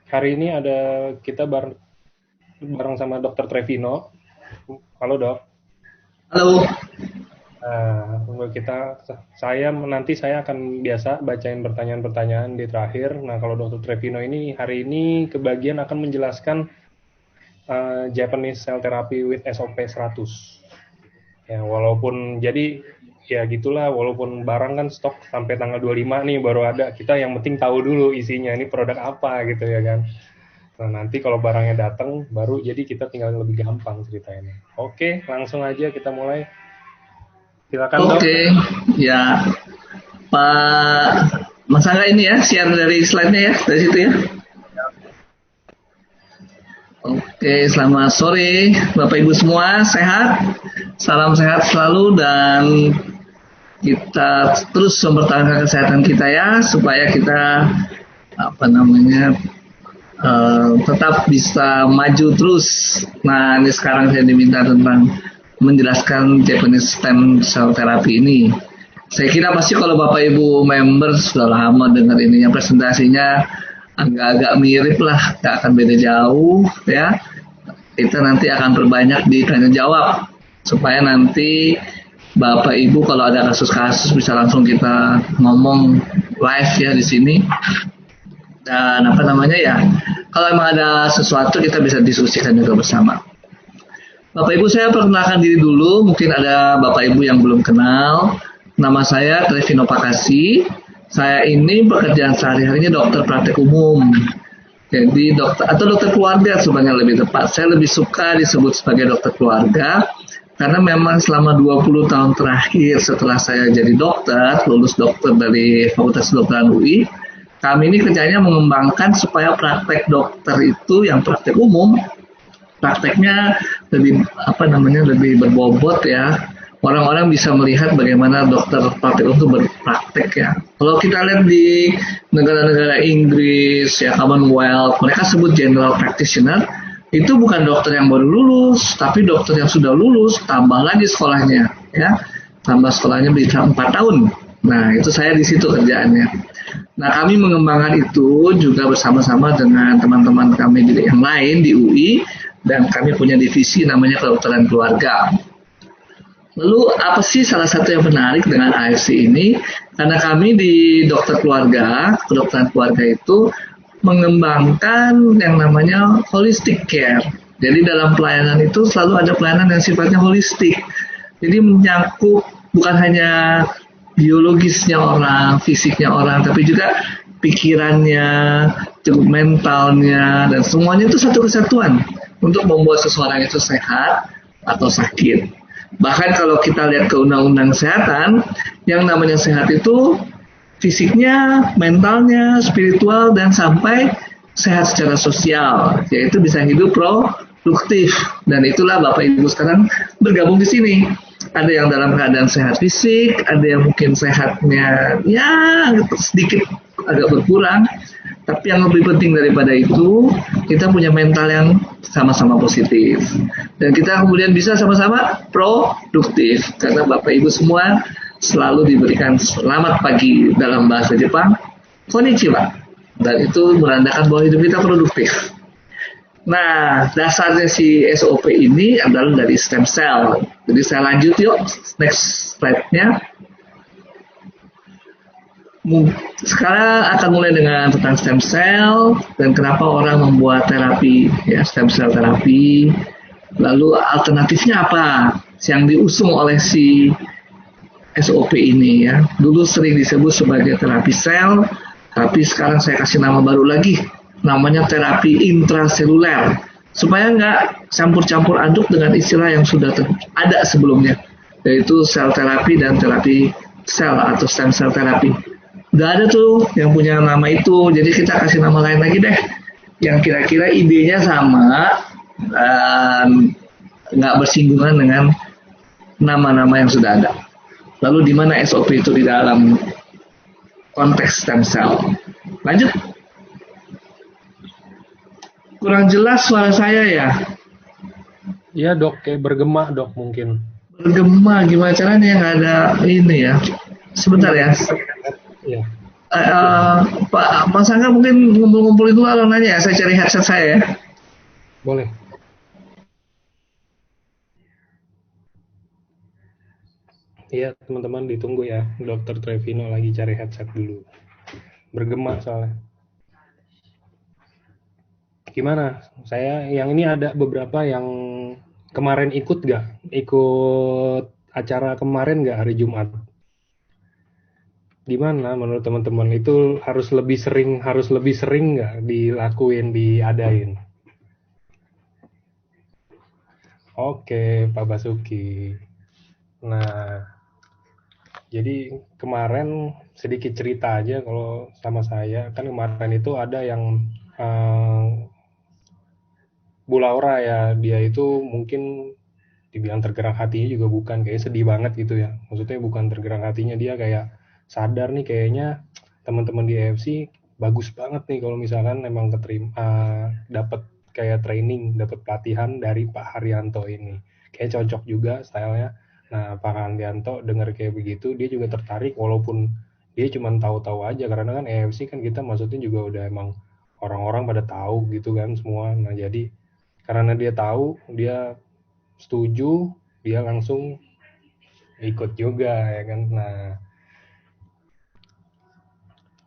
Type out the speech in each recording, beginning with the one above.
Hari ini ada kita bareng sama Dokter Trevino. Halo dok. Halo. Untuk nanti saya akan biasa bacain pertanyaan-pertanyaan di terakhir. Nah, kalau Dokter Trevino ini hari ini kebagian akan menjelaskan Japanese Cell Therapy with SOP 100. Ya, walaupun jadi ya gitulah, walaupun barang kan stok sampai tanggal 25 nih baru ada. Kita yang penting tahu dulu isinya ini produk apa gitu ya kan. Nah, nanti kalau barangnya datang, baru jadi kita tinggal lebih gampang ceritanya. Oke, langsung aja kita mulai. Silakan dok. Oke, ya Pak Mas Angga ini ya, share dari slide-nya ya, dari situ ya. Oke, selamat sore Bapak Ibu semua, sehat? Salam sehat selalu dan kita terus mempertahankan kesehatan kita ya, supaya kita tetap bisa maju terus. Nah, ini sekarang saya diminta tentang menjelaskan Japanese Stem Cell Therapy ini. Saya kira pasti kalau Bapak Ibu member sudah lama dengar ini, yang presentasinya agak-agak mirip lah, nggak akan beda jauh ya. Kita nanti akan perbanyak di tanya jawab supaya nanti Bapak Ibu kalau ada kasus-kasus bisa langsung kita ngomong live ya di sini. Dan kalau emang ada sesuatu kita bisa diskusikan juga bersama. Bapak Ibu, saya perkenalkan diri dulu, mungkin ada Bapak Ibu yang belum kenal. Nama saya Trevino Pakasi. Saya ini pekerjaan sehari-harinya dokter praktek umum. Jadi dokter keluarga sebenarnya lebih tepat. Saya lebih suka disebut sebagai dokter keluarga karena memang selama 20 tahun terakhir setelah saya jadi dokter, lulus dokter dari Fakultas Kedokteran UI, kami ini kerjanya mengembangkan supaya praktek dokter itu yang praktek umum, prakteknya lebih berbobot ya. Orang-orang bisa melihat bagaimana dokter praktek itu berpraktek ya. Kalau kita lihat di negara-negara Inggris ya, Commonwealth, mereka sebut general practitioner, itu bukan dokter yang baru lulus, tapi dokter yang sudah lulus tambah lagi sekolahnya ya. Tambah sekolahnya bisa 4 tahun. Nah, itu saya di situ kerjaannya. Nah, kami mengembangkan itu juga bersama-sama dengan teman-teman kami yang lain di UI, dan kami punya divisi namanya kedokteran keluarga. Lalu apa sih salah satu yang menarik dengan AFC ini? Karena kami di dokter keluarga, kedokteran keluarga itu mengembangkan yang namanya holistic care. Jadi dalam pelayanan itu selalu ada pelayanan yang sifatnya holistik. Jadi menyangkut bukan hanya biologisnya orang, fisiknya orang, tapi juga pikirannya, cukup mentalnya, dan semuanya itu satu kesatuan untuk membuat seseorang itu sehat atau sakit. Bahkan kalau kita lihat ke undang-undang kesehatan, yang namanya sehat itu fisiknya, mentalnya, spiritual, dan sampai sehat secara sosial, yaitu bisa hidup produktif. Dan itulah Bapak Ibu sekarang bergabung di sini. Ada yang dalam keadaan sehat fisik, ada yang mungkin sehatnya ya sedikit agak berkurang, tapi yang lebih penting daripada itu, kita punya mental yang sama-sama positif. Dan kita kemudian bisa sama-sama produktif. Karena Bapak Ibu semua selalu diberikan selamat pagi dalam bahasa Jepang, konnichiwa. Dan itu menandakan bahwa hidup kita produktif. Nah, dasarnya si SOP ini adalah dari stem cell. Jadi saya lanjut yuk, next slide-nya. Sekarang akan mulai dengan tentang stem cell dan kenapa orang membuat terapi ya, stem cell terapi. Lalu alternatifnya apa yang diusung oleh si SOP ini ya. Dulu sering disebut sebagai terapi sel, tapi sekarang saya kasih nama baru lagi, namanya terapi intraseluler, supaya nggak campur-campur aduk dengan istilah yang sudah ada sebelumnya, yaitu sel terapi dan terapi sel atau stem cell terapi. Udah ada tuh yang punya nama itu, jadi kita kasih nama lain lagi deh, yang kira-kira idenya sama dan nggak bersinggungan dengan nama-nama yang sudah ada. Lalu di mana SOP itu di dalam konteks stem cell? Lanjut. Kurang jelas suara saya ya? Iya dok, kayak bergema dok mungkin. Bergema, gimana caranya nggak ada ini ya? Sebentar ya. Iya. Pak Mas Angga mungkin ngumpul-ngumpul itu kalau nanya ya, saya cari headset saya ya. Boleh. Iya, teman-teman ditunggu ya. Dokter Trevino lagi cari headset dulu. Bergema soalnya. Gimana? Saya yang ini ada beberapa yang kemarin ikut gak? Ikut acara kemarin gak hari Jumat? Gimana menurut teman-teman itu harus lebih sering nggak dilakuin, diadain? Oke, Pak Basuki. Nah, jadi kemarin sedikit cerita aja kalau sama saya, kan kemarin itu ada yang eh, Bu Laura ya, dia itu mungkin dibilang tergerak hatinya juga bukan, kayak sedih banget gitu ya. Maksudnya bukan tergerak hatinya, dia kayak sadar nih kayaknya teman-teman di AFC bagus banget nih kalau misalkan emang keterima, dapat kayak training, dapat pelatihan dari Pak Haryanto ini. Kayak cocok juga stylenya. Nah, Pak Haryanto dengar kayak begitu, dia juga tertarik walaupun dia cuma tahu-tahu aja karena kan AFC kan kita maksudnya juga udah emang orang-orang pada tahu gitu kan semua. Nah, jadi karena dia tahu, dia setuju, dia langsung ikut juga ya kan. Nah,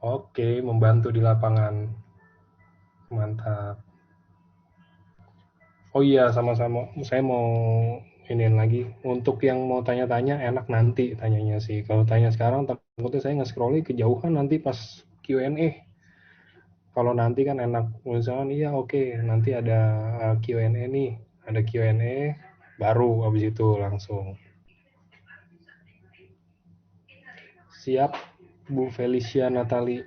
oke, membantu di lapangan, mantap. Oh iya, sama-sama, saya mau ini lagi untuk yang mau tanya-tanya enak nanti tanyanya sih. Kalau tanya sekarang takutnya saya nge-scrollnya kejauhan nanti pas Q&A. Kalau nanti kan enak misalkan iya oke, nanti ada Q&A nih, ada Q&A baru habis itu langsung. Siap, Bu Felicia Natali.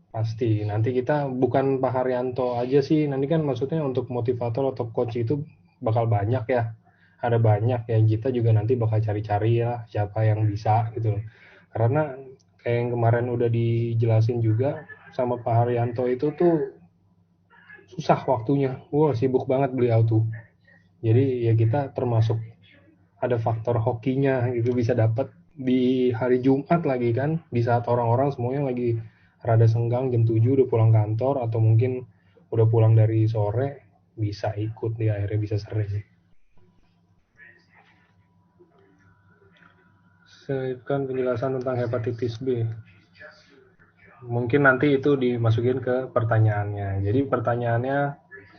Pasti. Nanti kita bukan Pak Haryanto aja sih. Nanti kan maksudnya untuk motivator atau coach itu bakal banyak ya. Ada banyak ya. Kita juga nanti bakal cari-cari ya siapa yang bisa gitu loh. Karena kayak yang kemarin udah dijelasin juga sama Pak Haryanto itu tuh susah waktunya. Wah, sibuk banget beliau tuh. Jadi ya kita termasuk ada faktor hokinya gitu bisa dapat di hari Jumat lagi kan, di saat orang-orang semuanya lagi rada senggang jam 7 udah pulang kantor atau mungkin udah pulang dari sore, bisa ikut di akhirnya bisa sering. Selipkan penjelasan tentang hepatitis B. Mungkin nanti itu dimasukin ke pertanyaannya. Jadi pertanyaannya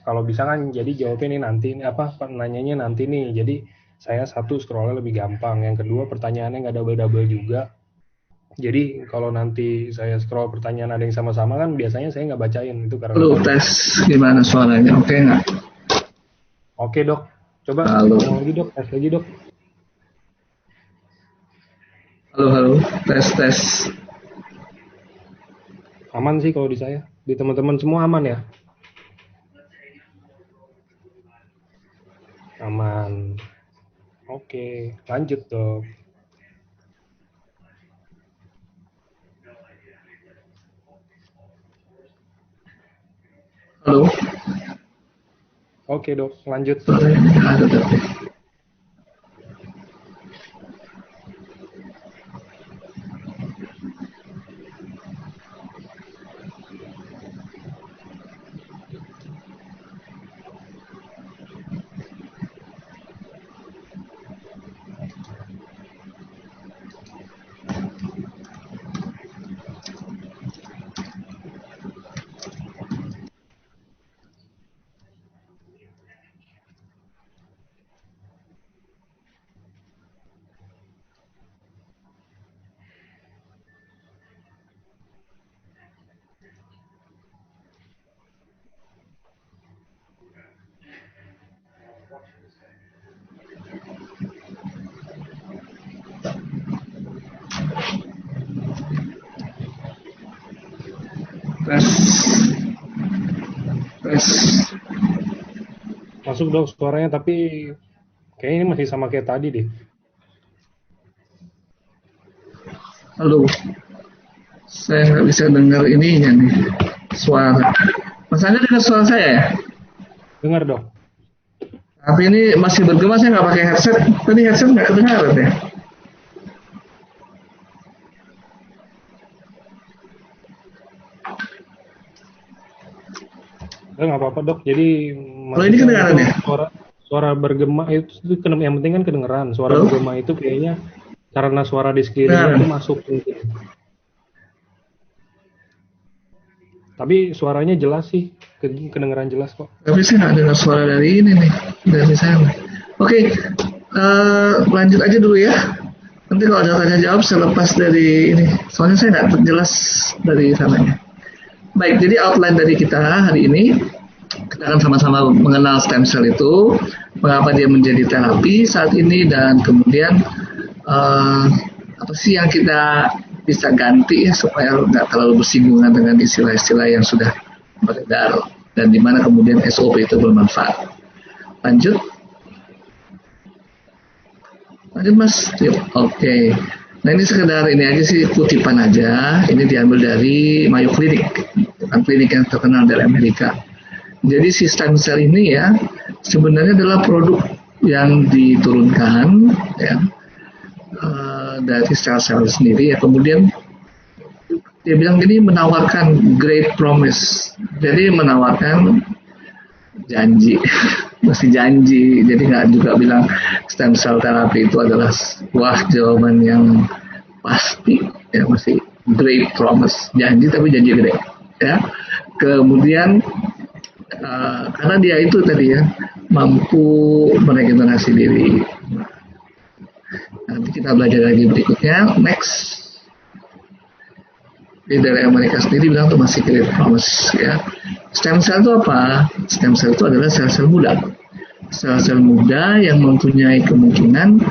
kalau bisa kan jadi jawabnya ini nanti ini apa nanyanya nanti nih. Jadi saya satu scrollnya lebih gampang. Yang kedua pertanyaannya nggak double-double juga. Jadi kalau nanti saya scroll pertanyaan ada yang sama-sama kan biasanya saya nggak bacain itu karena Lu takut. tes gimana suaranya? Oke nggak? Oke dok, coba Halo, ngomong lagi dok, tes lagi dok. halo, tes tes. Aman sih kalau di saya, di teman-teman semua aman ya? Aman. Oke, lanjut dok. Halo, Oke dok, lanjut. suaranya ada tapi. Tes, tes. Masuk dok suaranya tapi kayaknya ini masih sama kayak tadi deh. Halo, saya nggak bisa dengar ininya nih, suara. Mas Angga dengar suara saya ya? Dengar dok. Tapi ini masih bergema, saya nggak pakai headset. Tadi headset nggak kedengaran ya? Nggak apa-apa dok. Jadi Kalau ini maksudnya kedengaran itu ya? suara bergema itu yang penting kan kedengeran. Suara Halo? bergema itu kayaknya karena suara di sekelilingnya itu Kedengaran? masuk mungkin. Tapi suaranya jelas sih, kedengeran jelas kok. Tapi saya nggak dengar suara dari ini nih, dari sana. Oke, lanjut aja dulu ya. Nanti kalau ada tanya jawab saya lepas dari ini. Soalnya saya nggak jelas dari sananya. Baik, jadi outline dari kita hari ini, kita akan sama-sama mengenal stem cell itu, mengapa dia menjadi terapi saat ini, dan kemudian apa sih yang kita bisa ganti ya supaya nggak terlalu bersinggungan dengan istilah-istilah yang sudah beredar, dan di mana kemudian SOP itu bermanfaat. Lanjut Mas. Yuk. Oke. Nah ini sekedar ini aja sih, kutipan aja. Ini diambil dari Mayo Clinic, klinik yang terkenal dari Amerika. Jadi si stem cell ini ya sebenarnya adalah produk yang diturunkan ya dari sel-sel sendiri ya. Kemudian dia bilang gini, menawarkan great promise. Jadi menawarkan janji, masih janji. Jadi nggak juga bilang stem cell terapi itu adalah wah jawaban yang pasti ya, masih great promise, janji tapi janji gede ya. Kemudian karena dia itu tadi ya mampu meregenerasi diri. Nanti kita belajar lagi berikutnya. Next. Jadi dari Amerika sendiri bilang itu masih great promise ya. Stem cell itu apa? Stem cell itu adalah sel-sel muda. Sel-sel muda yang mempunyai kemungkinan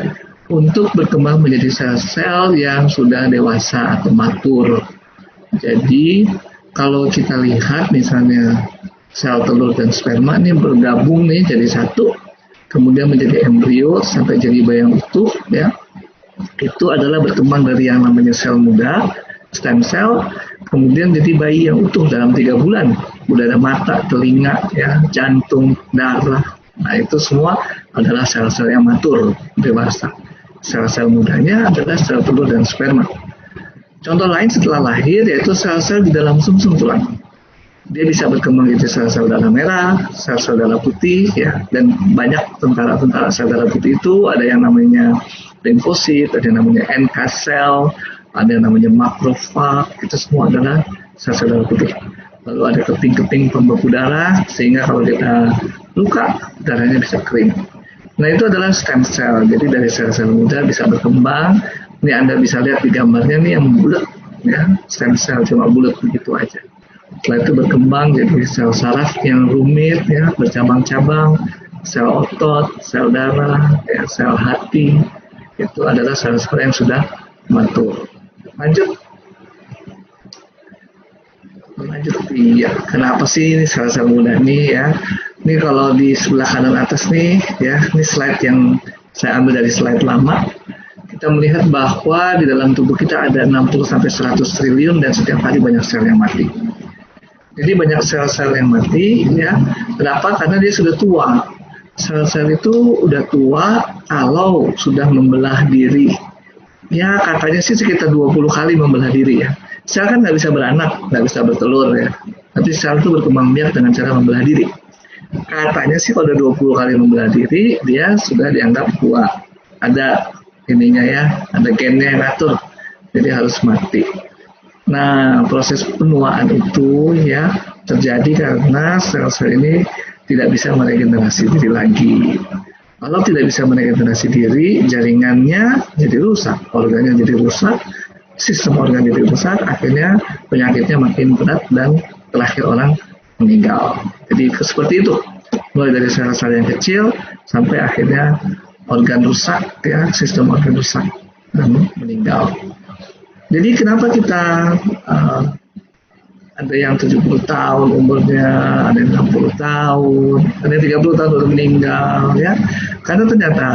untuk berkembang menjadi sel-sel yang sudah dewasa atau matur. Jadi kalau kita lihat misalnya sel telur dan sperma ini bergabung nih jadi satu, kemudian menjadi embrio sampai jadi bayi yang utuh ya. Itu adalah berkembang dari yang namanya sel muda, stem cell, kemudian jadi bayi yang utuh dalam 3 bulan. Udah ada mata, telinga, ya, jantung, darah. Nah itu semua adalah sel-sel yang matur, dewasa. Sel-sel mudanya adalah sel telur dan sperma. Contoh lain setelah lahir yaitu sel-sel di dalam sumsum tulang. Dia bisa berkembang jadi sel-sel darah merah, sel-sel darah putih, ya, dan banyak tentara-tentara sel darah putih itu ada yang namanya limfosit, ada yang namanya NK cell, ada yang namanya makrofag, itu semua adalah sel-sel darah putih. Lalu ada keping-keping pembeku darah, sehingga kalau kita luka, darahnya bisa kering. Nah itu adalah stem cell, jadi dari sel-sel muda bisa berkembang. Ini Anda bisa lihat di gambarnya nih yang bulat, ya, stem cell cuma bulat begitu aja. Setelah itu berkembang jadi sel saraf yang rumit, ya, bercabang-cabang, sel otot, sel darah, ya, sel hati. Itu adalah sel-sel yang sudah matur. Lanjut. Iya, kenapa sih ini sel-sel muda nih ya? Ini kalau di sebelah kanan atas nih ya, ini slide yang saya ambil dari slide lama. Kita melihat bahwa di dalam tubuh kita ada 60-100 triliun dan setiap hari banyak sel yang mati. Jadi banyak sel-sel yang mati ya. Kenapa? Karena dia sudah tua. Sel-sel itu udah tua kalau sudah membelah diri. Ya katanya sih sekitar 20 kali membelah diri ya. Sel kan nggak bisa beranak, nggak bisa bertelur ya. Tapi sel itu berkembang biak dengan cara membelah diri. Katanya sih kalau udah 20 kali membelah diri, dia sudah dianggap tua. Ada ininya ya, ada gennya yang ngatur. Jadi harus mati. Nah, proses penuaan itu ya terjadi karena sel-sel ini tidak bisa meregenerasi diri lagi. Kalau tidak bisa meregenerasi diri, jaringannya jadi rusak, organnya jadi rusak, sistem organ jadi rusak, akhirnya penyakitnya makin berat dan terakhir orang meninggal. Jadi seperti itu, mulai dari sel-sel yang kecil sampai akhirnya organ rusak, ya, sistem organ rusak dan meninggal. Jadi kenapa kita ada yang 70 tahun umurnya, ada yang 60 tahun, ada yang 30 tahun baru meninggal, ya? Karena ternyata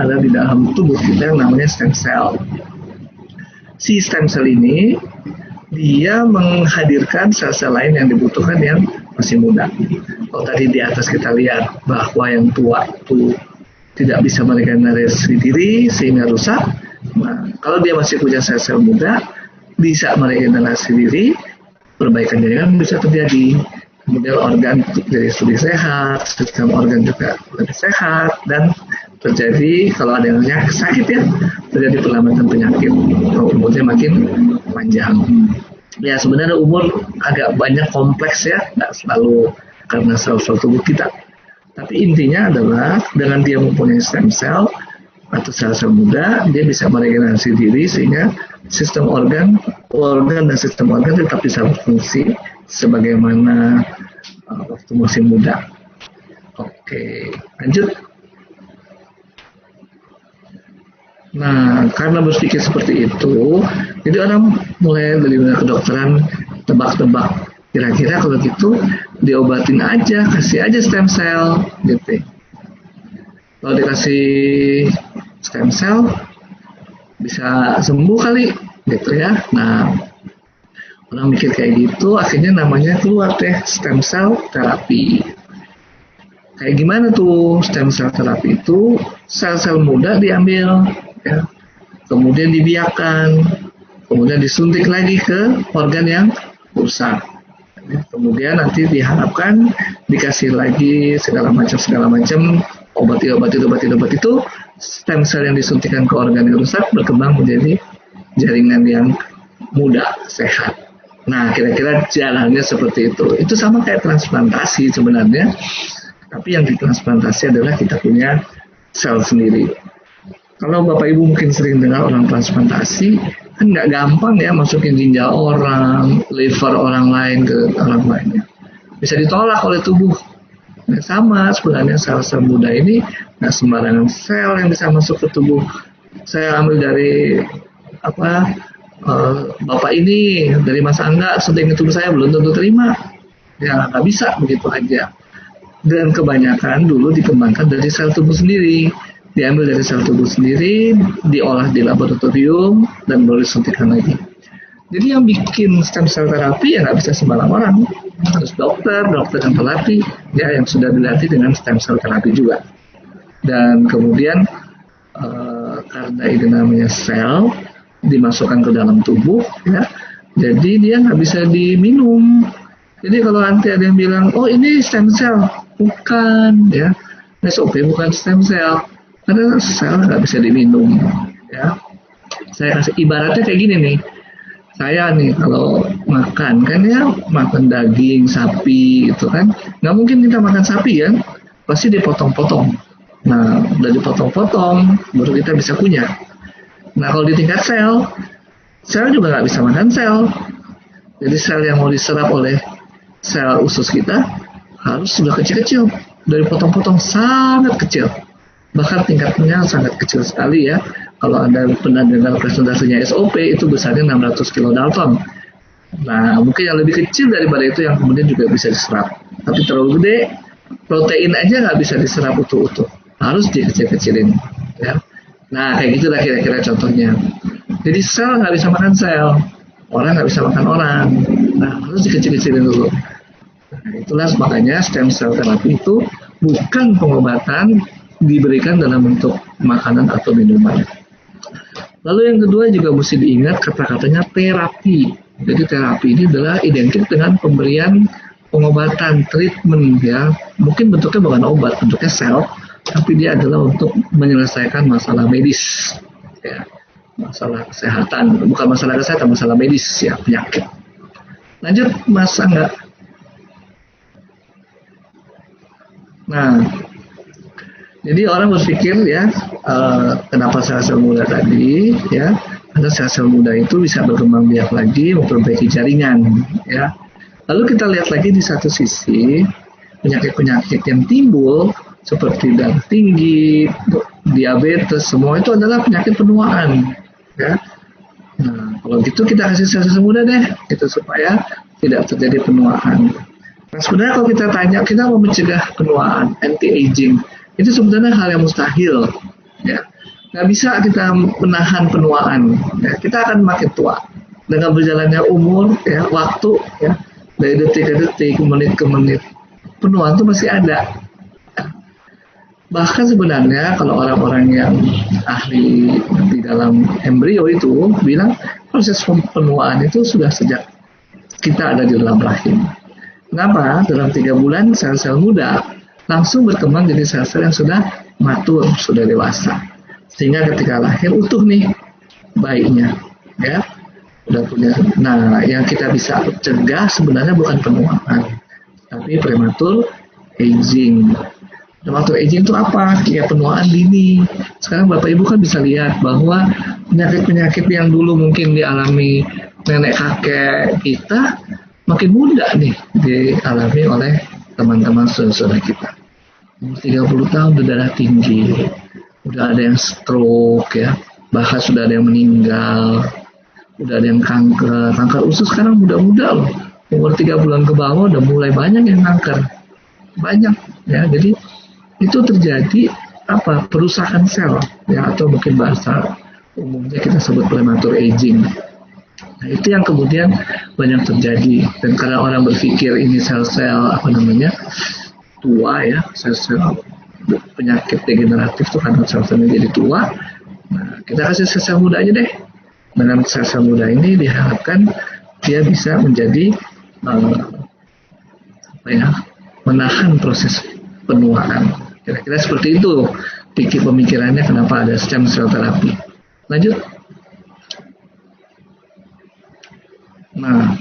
ada di dalam tubuh kita yang namanya stem cell. Si stem cell ini dia menghadirkan sel-sel lain yang dibutuhkan yang masih muda. Kalau tadi di atas kita lihat bahwa yang tua itu tidak bisa meregenerasi diri sehingga rusak. Nah, kalau dia masih punya sel-sel muda, bisa meregenerasi diri, perbaikan jaringan bisa terjadi. kemudian organ jadi lebih sehat, sistem organ juga lebih sehat, dan terjadi kalau ada yang sakit ya, terjadi perlambatan penyakit, umurnya makin panjang. Ya sebenarnya umur agak banyak kompleks ya, nggak selalu karena sel-sel tubuh kita. Tapi intinya adalah dengan dia mempunyai stem cell atau sel-sel muda, dia bisa meregenerasi diri sehingga sistem organ dan sistem organ tetap bisa berfungsi sebagaimana waktu masih muda. Oke, lanjut. Nah, karena berpikir seperti itu, jadi orang mulai dari kedokteran tebak-tebak. Kira-kira kalau gitu diobatin aja, kasih aja stem cell, gitu. Kalau dikasih stem cell bisa sembuh kali, gitu ya. Nah, orang mikir kayak gitu, akhirnya namanya keluar deh stem cell terapi. Kayak gimana tuh stem cell terapi itu? Sel-sel muda diambil, ya, kemudian dibiarkan, kemudian disuntik lagi ke organ yang rusak. Kemudian nanti diharapkan dikasih lagi segala macam obat itu, stem cell yang disuntikan ke organ yang rusak berkembang menjadi jaringan yang muda, sehat. Nah, kira-kira jalannya seperti itu. Itu sama kayak transplantasi sebenarnya. Tapi yang ditransplantasi adalah kita punya sel sendiri. Kalau Bapak Ibu mungkin sering dengar orang transplantasi, kan nggak gampang ya masukin ginjal orang, liver orang lain ke orang lainnya. Bisa ditolak oleh tubuh. Nah, sama sebenarnya sel-sel muda ini nggak sembarangan sel yang bisa masuk ke tubuh. Saya ambil dari Bapak ini, dari Mas Angga, syuting tubuh saya belum tentu terima. Ya nggak bisa begitu aja. Dan kebanyakan dulu dikembangkan dari sel tubuh sendiri, diambil dari sel tubuh sendiri, diolah di laboratorium, dan baru disuntikan lagi. Jadi yang bikin stem cell terapi ya nggak bisa sembarang orang, harus dokter yang terlatih, ya yang sudah dilatih dengan stem cell terapi juga. Dan kemudian karena ini namanya sel, dimasukkan ke dalam tubuh, ya, jadi dia nggak bisa diminum. Jadi kalau nanti ada yang bilang, oh ini stem cell, bukan, ya, SOP bukan stem cell, karena sel nggak bisa diminum, ya. Saya kasih ibaratnya kayak gini nih, saya nih kalau makan kan ya makan daging sapi gitu kan, nggak mungkin kita makan sapi kan, pasti dipotong-potong. Nah, udah dipotong-potong, baru kita bisa kunyah. Nah, kalau di tingkat sel juga nggak bisa makan sel. Jadi sel yang mau diserap oleh sel usus kita harus sudah kecil-kecil, dari potong-potong sangat kecil, bahkan tingkatnya sangat kecil sekali ya. Kalau Anda pernah dengar presentasinya SOP, itu besarnya 600 kilodalton. Nah, mungkin yang lebih kecil daripada itu yang kemudian juga bisa diserap. Tapi terlalu gede, protein aja nggak bisa diserap utuh-utuh, harus dikecil-kecilin, ya. Nah, kayak gitulah kira-kira contohnya. Jadi sel nggak bisa makan sel, orang nggak bisa makan orang. Nah, harus dikecil-kecilin dulu. Nah, itulah makanya stem cell terapi itu bukan pengobatan diberikan dalam bentuk makanan atau minuman. Lalu yang kedua juga mesti diingat kata-katanya terapi. Jadi terapi ini adalah identik dengan pemberian pengobatan, treatment, ya. Mungkin bentuknya bukan obat, bentuknya sel, tapi dia adalah untuk menyelesaikan masalah medis, ya. Masalah kesehatan, bukan masalah kesehatan, masalah medis, ya, penyakit. Lanjut, Mas Angga. Nah, jadi orang berpikir ya, kenapa sel-sel muda tadi, ya, karena sel-sel muda itu bisa berkembang biak lagi, memperbaiki jaringan, ya. Lalu kita lihat lagi di satu sisi, penyakit-penyakit yang timbul, seperti darah tinggi, diabetes, semua itu adalah penyakit penuaan, ya. Nah, kalau gitu kita kasih sel-sel muda deh, itu supaya tidak terjadi penuaan. Nah, sebenarnya kalau kita tanya, kita mau mencegah penuaan, anti-aging, itu sebenarnya hal yang mustahil, ya. Nggak bisa kita menahan penuaan, ya. Kita akan makin tua dengan berjalannya umur, ya, waktu, ya, dari detik ke detik, menit ke menit, penuaan itu masih ada. Bahkan sebenarnya kalau orang-orang yang ahli di dalam embrio itu bilang proses penuaan itu sudah sejak kita ada di dalam rahim. Kenapa? Dalam 3 bulan sel-sel muda langsung berkembang jadi sel-sel yang sudah matur, sudah dewasa. Sehingga ketika lahir utuh nih bayinya, ya udah punya. Nah, yang kita bisa cegah sebenarnya bukan penuaan, tapi prematur aging. Prematur aging itu apa? Ya penuaan dini. Sekarang Bapak Ibu kan bisa lihat bahwa penyakit-penyakit yang dulu mungkin dialami nenek kakek kita makin muda nih dialami oleh teman-teman saudara kita. Umur 30 tahun udah darah tinggi, udah ada yang stroke ya, bahkan sudah ada yang meninggal, udah ada yang kanker usus sekarang muda-muda loh, umur 3 bulan ke bawah udah mulai banyak yang kanker, banyak ya. Jadi itu terjadi apa? Perusakan sel ya, atau mungkin bahasa umumnya kita sebut prematur aging. Nah, itu yang kemudian banyak terjadi, dan karena orang berpikir ini sel-sel tua ya, sel-sel penyakit degeneratif itu karena sel-selnya jadi tua. Nah, kita kasih sel-sel muda aja deh. Dengan sel-sel muda ini diharapkan dia bisa menjadi menahan proses penuaan. Kira-kira seperti itu pemikirannya kenapa ada stem cell terapi. Lanjut. Nah,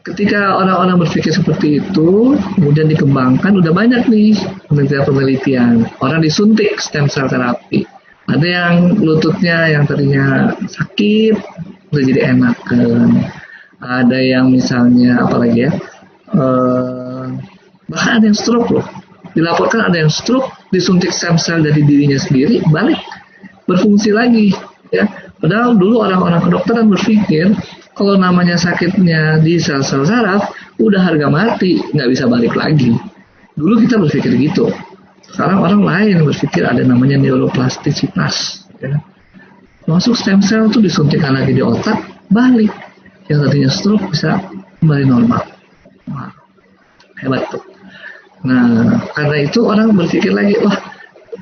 ketika orang-orang berpikir seperti itu, kemudian dikembangkan, udah banyak nih penelitian. Orang disuntik stem cell terapi. Ada yang lututnya yang tadinya sakit, udah jadi enakan. Ada yang misalnya apalagi ya, bahkan ada yang stroke loh. Dilaporkan ada yang stroke, disuntik stem cell dari dirinya sendiri, balik berfungsi lagi. Ya, padahal dulu orang-orang kedokteran berpikir kalau namanya sakitnya di sel-sel saraf, udah harga mati, nggak bisa balik lagi. Dulu kita berpikir gitu. Sekarang orang lain berpikir ada namanya neuroplastisitas. Ya. Masuk stem cell itu disuntikan lagi di otak, balik. Yang tadinya stroke bisa kembali normal. Wah, hebat tuh. Nah, karena itu orang berpikir lagi, wah,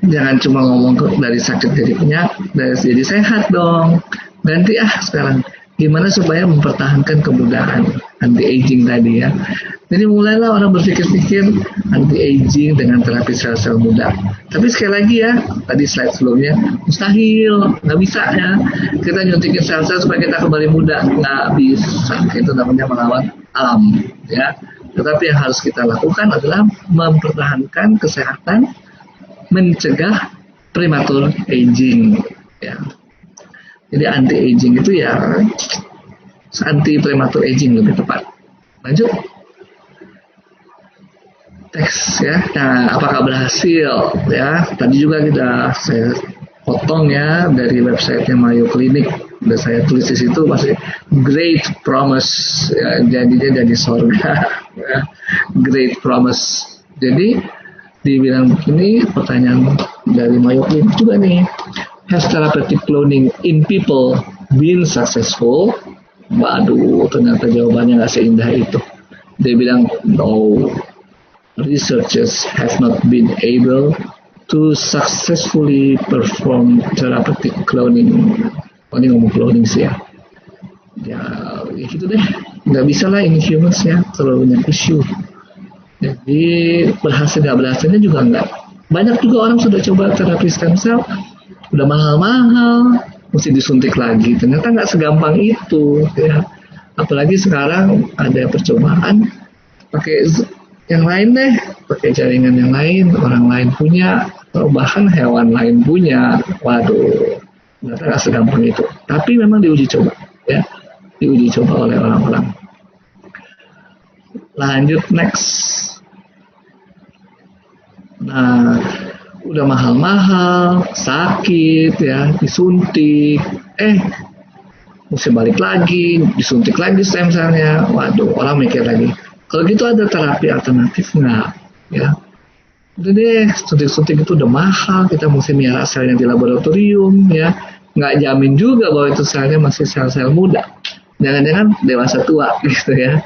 jangan cuma ngomong dari sakit jadi penyakit, jadi sehat dong. Ganti sekarang. Gimana supaya mempertahankan kemudaan anti-aging tadi ya. Jadi mulailah orang berpikir-pikir anti-aging dengan terapi sel-sel muda. Tapi sekali lagi ya, tadi slide sebelumnya, mustahil, nggak bisa ya. Kita nyuntikin sel-sel supaya kita kembali muda, nggak bisa. Itu namanya melawan alam ya. Tetapi yang harus kita lakukan adalah mempertahankan kesehatan, mencegah prematur aging ya. Jadi anti-aging itu ya anti prematur aging lebih tepat. Lanjut. Teks ya. Nah, apakah berhasil ya? Tadi juga saya potong ya dari websitenya Mayo Clinic. Udah saya tulis di situ masih great promise ya, jadinya jadi surga ya. Great promise. Jadi dibilang begini, pertanyaan dari Mayo Clinic juga nih. Has therapeutic cloning in people been successful? Waduh, ternyata jawabannya nggak seindah itu. Dia bilang, no, researchers have not been able to successfully perform therapeutic cloning. Oh, ini ngomong cloning sih ya. Ya gitu deh. Nggak bisa lah ini humans ya, terlalu banyak issue. Jadi berhasil nggak berhasilnya juga nggak. Banyak juga orang sudah coba terapi stem cell, udah mahal-mahal, mesti disuntik lagi. Ternyata nggak segampang itu ya. Apalagi sekarang ada percobaan pakai yang lain deh, pakai jaringan yang lain, orang lain punya, atau bahkan hewan lain punya. Waduh, ternyata nggak segampang itu. Tapi memang diuji coba ya, diuji coba oleh orang-orang. Lanjut next. Nah, udah mahal-mahal, sakit ya, disuntik, mesti balik lagi, disuntik lagi stem cell-nya. Waduh, orang mikir lagi. Kalau gitu ada terapi alternatif nggak? Ya, udah deh, suntik-suntik itu udah mahal, kita mesti miara selnya di laboratorium ya, nggak jamin juga bahwa itu selnya masih sel-sel muda. Jangan-jangan dewasa tua gitu ya.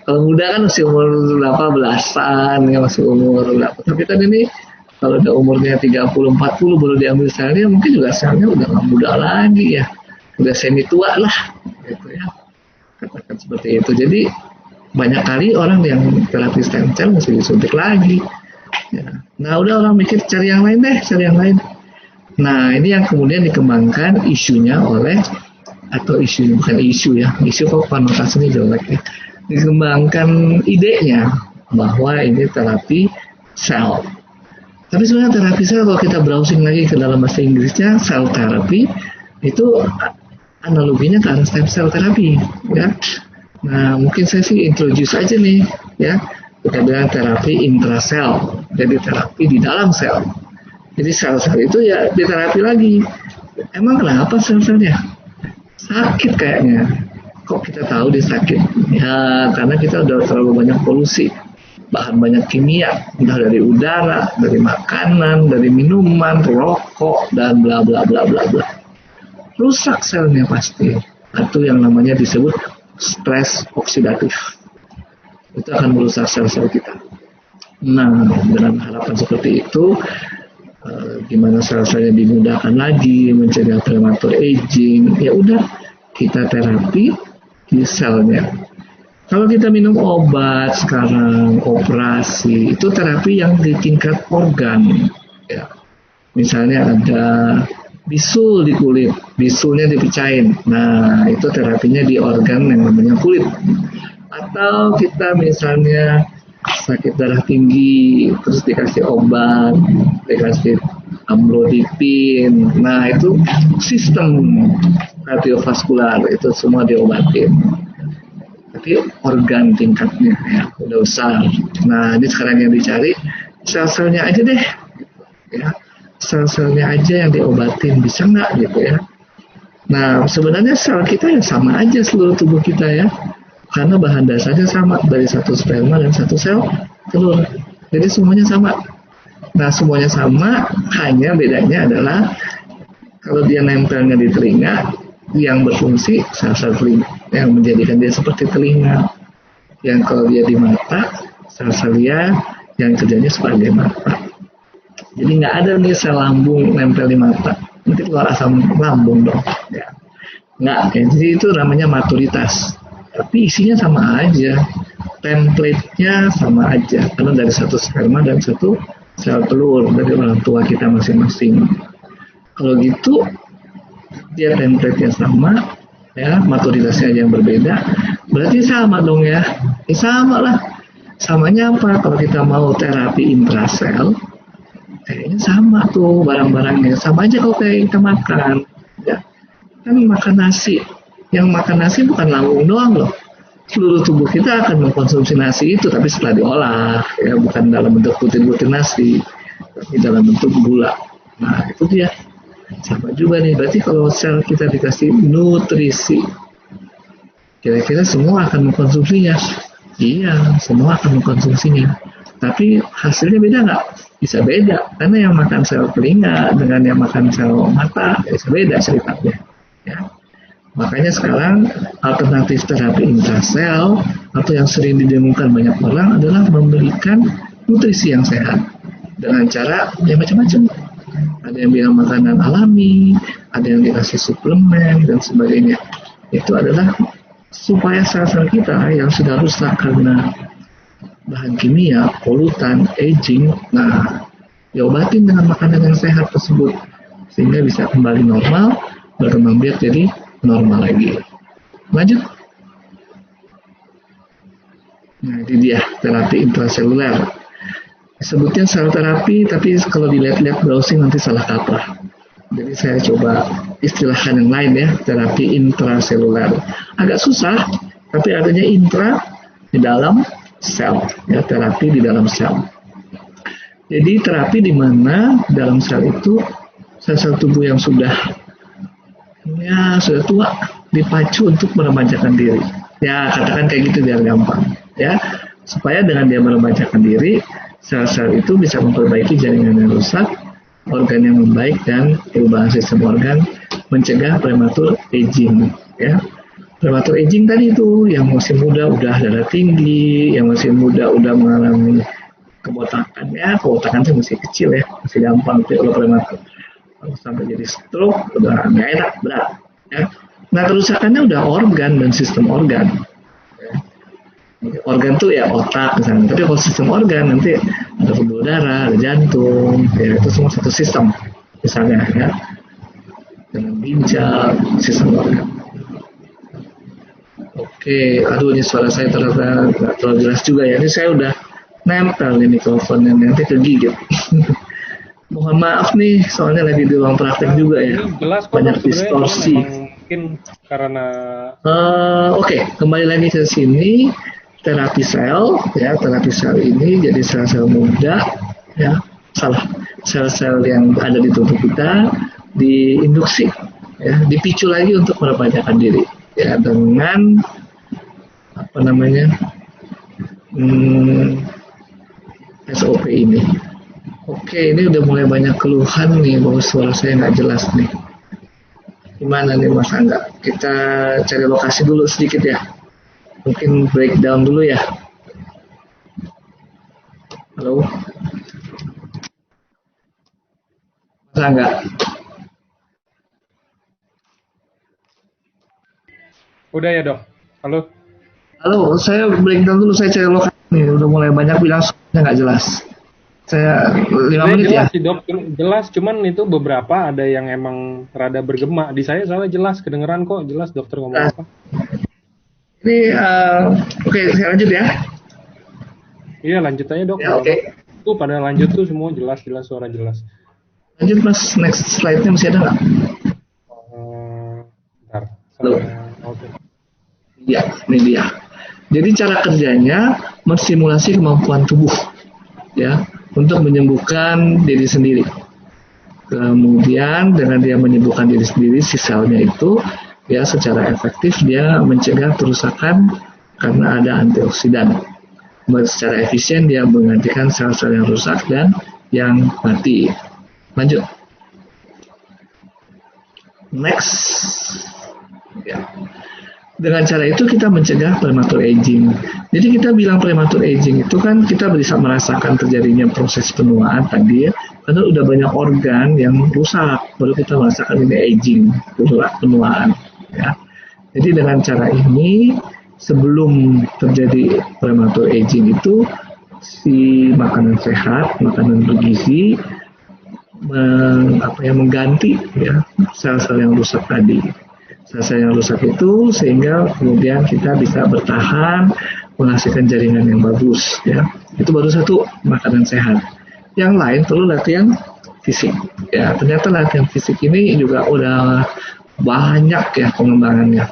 Kalau muda kan masih umur berapa belasan ya, masih umur berapa. Tapi kan ini kalau udah umurnya 30-40 baru diambil selnya, mungkin juga selnya udah nggak muda lagi ya, udah semi tua lah gitu ya, katakan seperti itu. Jadi banyak kali orang yang terapi stem cell mesti disuntik lagi. Ya. Nah udah orang mikir cari yang lain deh, cari yang lain. Nah ini yang kemudian dikembangkan isunya oleh, atau isu bukan isu ya, isu kok konotasinya jelek ya. Dikembangkan idenya bahwa ini terapi sel. Tapi sebenarnya terapi sel kalau kita browsing lagi ke dalam bahasa Inggrisnya, sel terapi itu analoginya ke arah stem cell terapi ya. Nah mungkin saya sih introduce aja nih ya, kita bilang terapi intrasel, jadi terapi di dalam sel. Jadi sel-sel itu ya diterapi lagi. Emang kenapa sel-selnya sakit kayaknya? Kok kita tahu dia sakit? Ya karena kita udah terlalu banyak polusi, bahan banyak kimia, entah dari udara, dari makanan, dari minuman, rokok, dan bla bla bla bla bla. Rusak selnya pasti. Itu yang namanya disebut stres oksidatif. Itu akan merusak sel-sel kita. Nah, dengan harapan seperti itu, gimana sel-selnya dimudahkan lagi, mencegah prematur aging, ya udah kita terapi di selnya. Kalau kita minum obat sekarang, operasi, itu terapi yang di tingkat organ. Ya. Misalnya ada bisul di kulit, bisulnya dipecahin. Nah, itu terapinya di organ yang namanya kulit. Atau kita misalnya sakit darah tinggi, terus dikasih obat, dikasih amlodipin. Nah, itu sistem kardiovaskular, itu semua diobatin. Tapi organ tingkatnya ya udah besar. Nah, ini sekarang yang dicari sel-selnya aja deh. Ya. Sel-selnya aja yang diobatin, bisa nggak gitu ya. Nah sebenarnya sel kita ya sama aja seluruh tubuh kita ya, karena bahan dasarnya sama, dari satu sperma dan satu sel telur, jadi semuanya sama. Nah semuanya sama, hanya bedanya adalah kalau dia nempelnya di telinga, yang berfungsi sel-sel telinga yang menjadikan dia seperti telinga, yang kalau dia di mata, sel-sel dia yang kerjanya sebagai mata. Jadi nggak ada nih sel lambung nempel di mata, nanti keluar asam lambung dong. Ya. Nggak, ya. Jadi itu namanya maturitas. Tapi isinya sama aja, template-nya sama aja, karena dari satu sperma dan satu sel telur dari orang tua kita masing-masing. Kalau gitu, dia template-nya sama, ya maturitasnya yang berbeda, berarti sama dong ya. Sama lah. Samanya apa? Kalau kita mau terapi intrasel, kayaknya sama tuh barang-barangnya, sama aja kalau kayak kita makan ya. Kan makan nasi, yang makan nasi bukan lambung doang loh, seluruh tubuh kita akan mengkonsumsi nasi itu, tapi setelah diolah ya, bukan dalam bentuk butir-butir nasi, tapi dalam bentuk gula. Nah itu dia, sama juga nih. Berarti kalau sel kita dikasih nutrisi, kira-kira semua akan mengkonsumsinya. Iya, semua akan mengkonsumsinya, tapi hasilnya beda nggak? Bisa beda, karena yang makan sel telinga dengan yang makan sel mata bisa beda ceritanya ya. Makanya sekarang alternatif terapi intrasel atau yang sering didengungkan banyak orang adalah memberikan nutrisi yang sehat dengan cara yang macam-macam. Ada yang bilang makanan alami, ada yang dikasih suplemen dan sebagainya. Itu adalah supaya sel-sel kita yang sudah rusak karena bahan kimia, polutan, aging, nah diobatin dengan makanan yang sehat tersebut sehingga bisa kembali normal, berkembang biak jadi normal lagi. Lanjut. Nah ini dia terapi intraseluler. Disebutnya sel terapi, tapi kalau dilihat-lihat browsing nanti salah kaprah. Jadi saya coba istilahkan yang lain ya, terapi intraseluler. Agak susah, tapi adanya intra di dalam sel, ya terapi di dalam sel. Jadi terapi di mana dalam sel itu sel-sel tubuh yang sudah tua dipacu untuk meremajakan diri. Ya katakan kayak gitu biar gampang, ya supaya dengan dia meremajakan diri, sel-sel itu bisa memperbaiki jaringan yang rusak, organ yang membaik dan perubahan sistem organ, mencegah prematur aging, ya. Prematur aging tadi itu yang masih muda udah darah tinggi, yang masih muda udah mengalami kebotakan ya, kebotakan itu masih kecil ya, masih gampang kalau prematur. Kalau sampai jadi stroke udah nggak enak, berat ya. Nah kerusakannya udah organ dan sistem organ. Ya. Organ tuh ya otak misalnya, tapi kalau sistem organ nanti ada pembuluh darah, ada jantung, ya itu semua satu sistem misalnya ya, dengan ginjal, sistem organ. Oke, aduh ini suara saya ternyata nggak terlalu jelas juga ya. Ini saya udah nempel nih mikrofonnya, nanti kegigit. Mohon maaf nih, soalnya lagi di ruang praktek juga ya. Ini jelas kok, Banyak Dok, sebenarnya, cuman distorsi. memang mungkin karena Oke, kembali lagi ke sini. Terapi sel, ya terapi sel ini jadi sel-sel muda, ya sel-sel yang ada di tubuh kita diinduksi, ya dipicu lagi untuk memperbanyakan diri, ya dengan apa namanya SOP ini. Oke, ini udah mulai banyak keluhan nih bahwa suara saya nggak jelas nih. Gimana nih Mas Angga? Kita cari lokasi dulu sedikit ya. Mungkin breakdown dulu ya. Halo? Mas Angga? udah ya, Dok. Halo. Halo, saya breakdown dulu, saya cari lokasi nih. Udah mulai banyak bilang suaranya nggak jelas. Saya 5 menit ya. Jelas sih, Dok. Jelas, cuman itu beberapa ada yang emang rada bergema. Di saya soalnya jelas, kedengeran kok, jelas dokter ngomong apa. Ini oke, saya lanjut ya. Iya, lanjut aja, Dok. Ya, oke. Tuh pada lanjut tuh semua jelas suara jelas. Lanjut Mas, next slide-nya masih ada nggak? Bentar. Halo. Oke. Iya, ini dia. Jadi cara kerjanya mensimulasi kemampuan tubuh, ya, untuk menyembuhkan diri sendiri. Kemudian dengan dia menyembuhkan diri sendiri, si selnya itu, ya secara efektif dia mencegah kerusakan karena ada antioksidan. Secara efisien dia menggantikan sel-sel yang rusak dan yang mati. Lanjut. Next. Ya. Dengan cara itu kita mencegah premature aging. Jadi kita bilang premature aging itu kan kita bisa merasakan terjadinya proses penuaan tadi ya, karena udah banyak organ yang rusak, baru kita merasakan ini aging, penuaan. Ya. Jadi dengan cara ini sebelum terjadi premature aging itu si makanan sehat, makanan bergizi mengganti ya sel-sel yang rusak tadi. Sel-sel yang rusak itu sehingga kemudian kita bisa bertahan menghasilkan jaringan yang bagus ya. Itu baru satu makanan sehat. Yang lain perlu latihan fisik. Ya, ternyata latihan fisik ini juga udah banyak ya pengembangannya.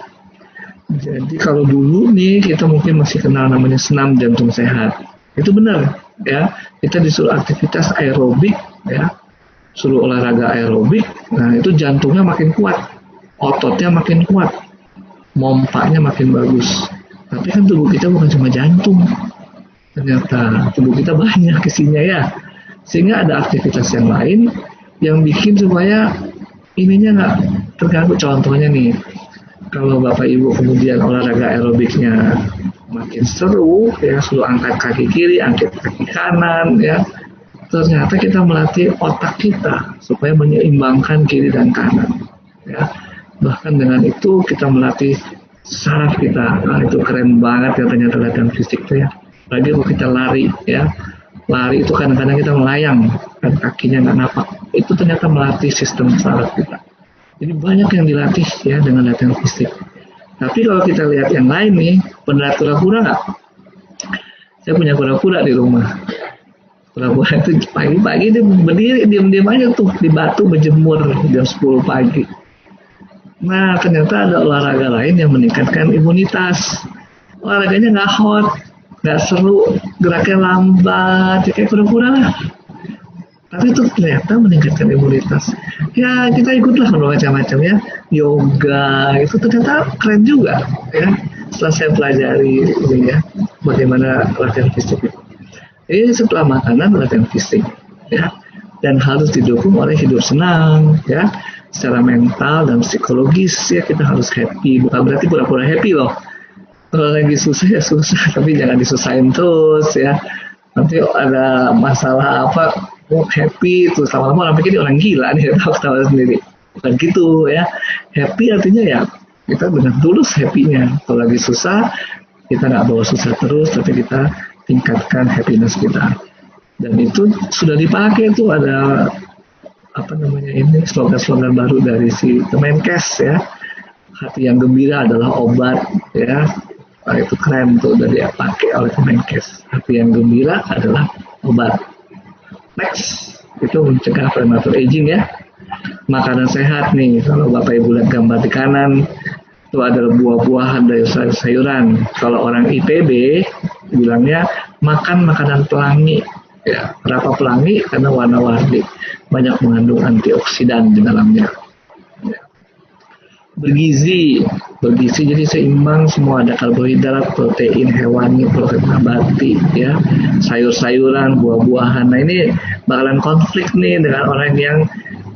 Jadi kalau dulu nih kita mungkin masih kenal namanya senam jantung sehat. Itu benar ya. Kita disuruh aktivitas aerobik ya. Suruh olahraga aerobik. Nah, itu jantungnya makin kuat. Ototnya makin kuat. Mompanya makin bagus. Tapi kan tubuh kita bukan cuma jantung. Ternyata tubuh kita banyak isinya ya. Sehingga ada aktivitas yang lain yang bikin supaya ininya nggak terganggu. Contohnya nih, kalau Bapak Ibu kemudian olahraga aerobiknya makin seru, ya suruh angkat kaki kiri, angkat kaki kanan, ya ternyata kita melatih otak kita supaya menyeimbangkan kiri dan kanan, ya bahkan dengan itu kita melatih saraf kita. Nah, itu keren banget ya ternyata latihan fisik tuh ya. Lagi kalau kita lari, ya lari itu kadang-kadang kita melayang dan kakinya nggak napak, itu ternyata melatih sistem saraf kita. Jadi banyak yang dilatih ya dengan latihan fisik. Tapi kalau kita lihat yang lain nih, pernah kura-kura nggak? Saya punya kura-kura di rumah. Kura-kura itu pagi-pagi dia berdiri, diam-diam aja tuh di batu berjemur jam 10 pagi. Nah ternyata ada olahraga lain yang meningkatkan imunitas. Olahraganya nggak hot, nggak seru, geraknya lambat, ya kayak kura-kura lah. Tapi itu ternyata meningkatkan imunitas. Ya kita ikutlah macam-macam ya. Yoga itu ternyata keren juga ya. Setelah saya pelajari ini ya, bagaimana latihan fisik itu. Ini setelah makanan latihan fisik ya. Dan harus didukung oleh hidup senang ya. Secara mental dan psikologis ya kita harus happy. Bukan berarti pura-pura happy loh. Kalau lagi susah ya susah, tapi jangan disusahin terus ya. Nanti ada masalah apa, happy terus lama-lama orang pikir orang gila nih, tahu sendiri. Bukan gitu ya. Happy artinya ya kita benar tulus happy-nya. Kalau lagi susah Kita nggak bawa susah terus, tapi kita tingkatkan happiness kita. Dan itu sudah dipakai tuh, ada apa namanya ini, slogan-slogan baru dari si Kemenkes ya. Hati yang gembira adalah obat ya. Nah, itu keren tuh, udah dipakai oleh Kemenkes. Hati yang gembira adalah obat. Next, itu mencegah premature aging ya. Makanan sehat nih, kalau Bapak Ibu lihat gambar di kanan, itu ada buah-buahan dan sayur-sayuran. Kalau orang IPB bilangnya makan makanan pelangi. Ya, kenapa pelangi? Karena warna-warni, banyak mengandung antioksidan di dalamnya. Ya. Bergizi jadi seimbang, semua ada karbohidrat, protein hewani, protein nabati, ya, sayur-sayuran, buah-buahan. Nah ini bakalan konflik nih dengan orang yang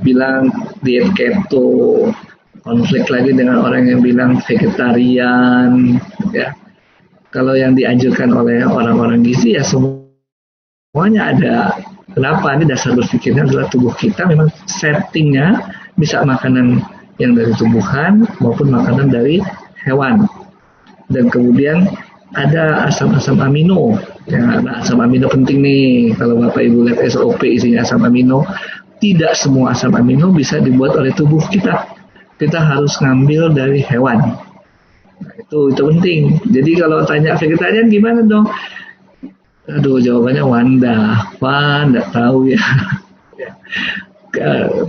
bilang diet keto, konflik lagi dengan orang yang bilang vegetarian, ya. Kalau yang dianjurkan oleh orang-orang gizi ya semuanya ada. Kenapa? Ini dasar berpikirnya adalah tubuh kita memang settingnya bisa makanan yang dari tumbuhan maupun makanan dari hewan. Dan kemudian ada asam-asam amino. Ya, nah, asam amino penting nih. Kalau Bapak Ibu lihat SOP isinya asam amino, tidak semua asam amino bisa dibuat oleh tubuh kita. Kita harus ngambil dari hewan. Nah, itu penting. Jadi kalau tanya vegetarian gimana dong? Aduh, jawabannya Wanda tahu ya.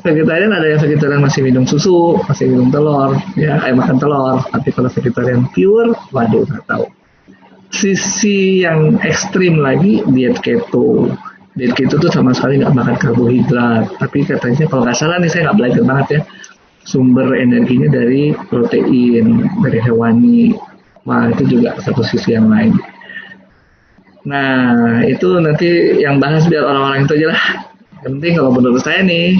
Vegetarian ada yang vegetarian masih minum susu, masih minum telur, ya, makan telur. Tapi kalau vegetarian pure, waduh, nggak tahu. Sisi yang ekstrim lagi diet keto. Diet keto tuh sama sekali nggak makan karbohidrat. Tapi katanya kalau nggak salah nih, saya nggak belajar banget ya. Sumber energinya dari protein, dari hewani. Wah, itu juga satu sisi yang lain. Nah, itu nanti yang bahas biar orang-orang itu aja lah. Yang penting kalau menurut saya nih,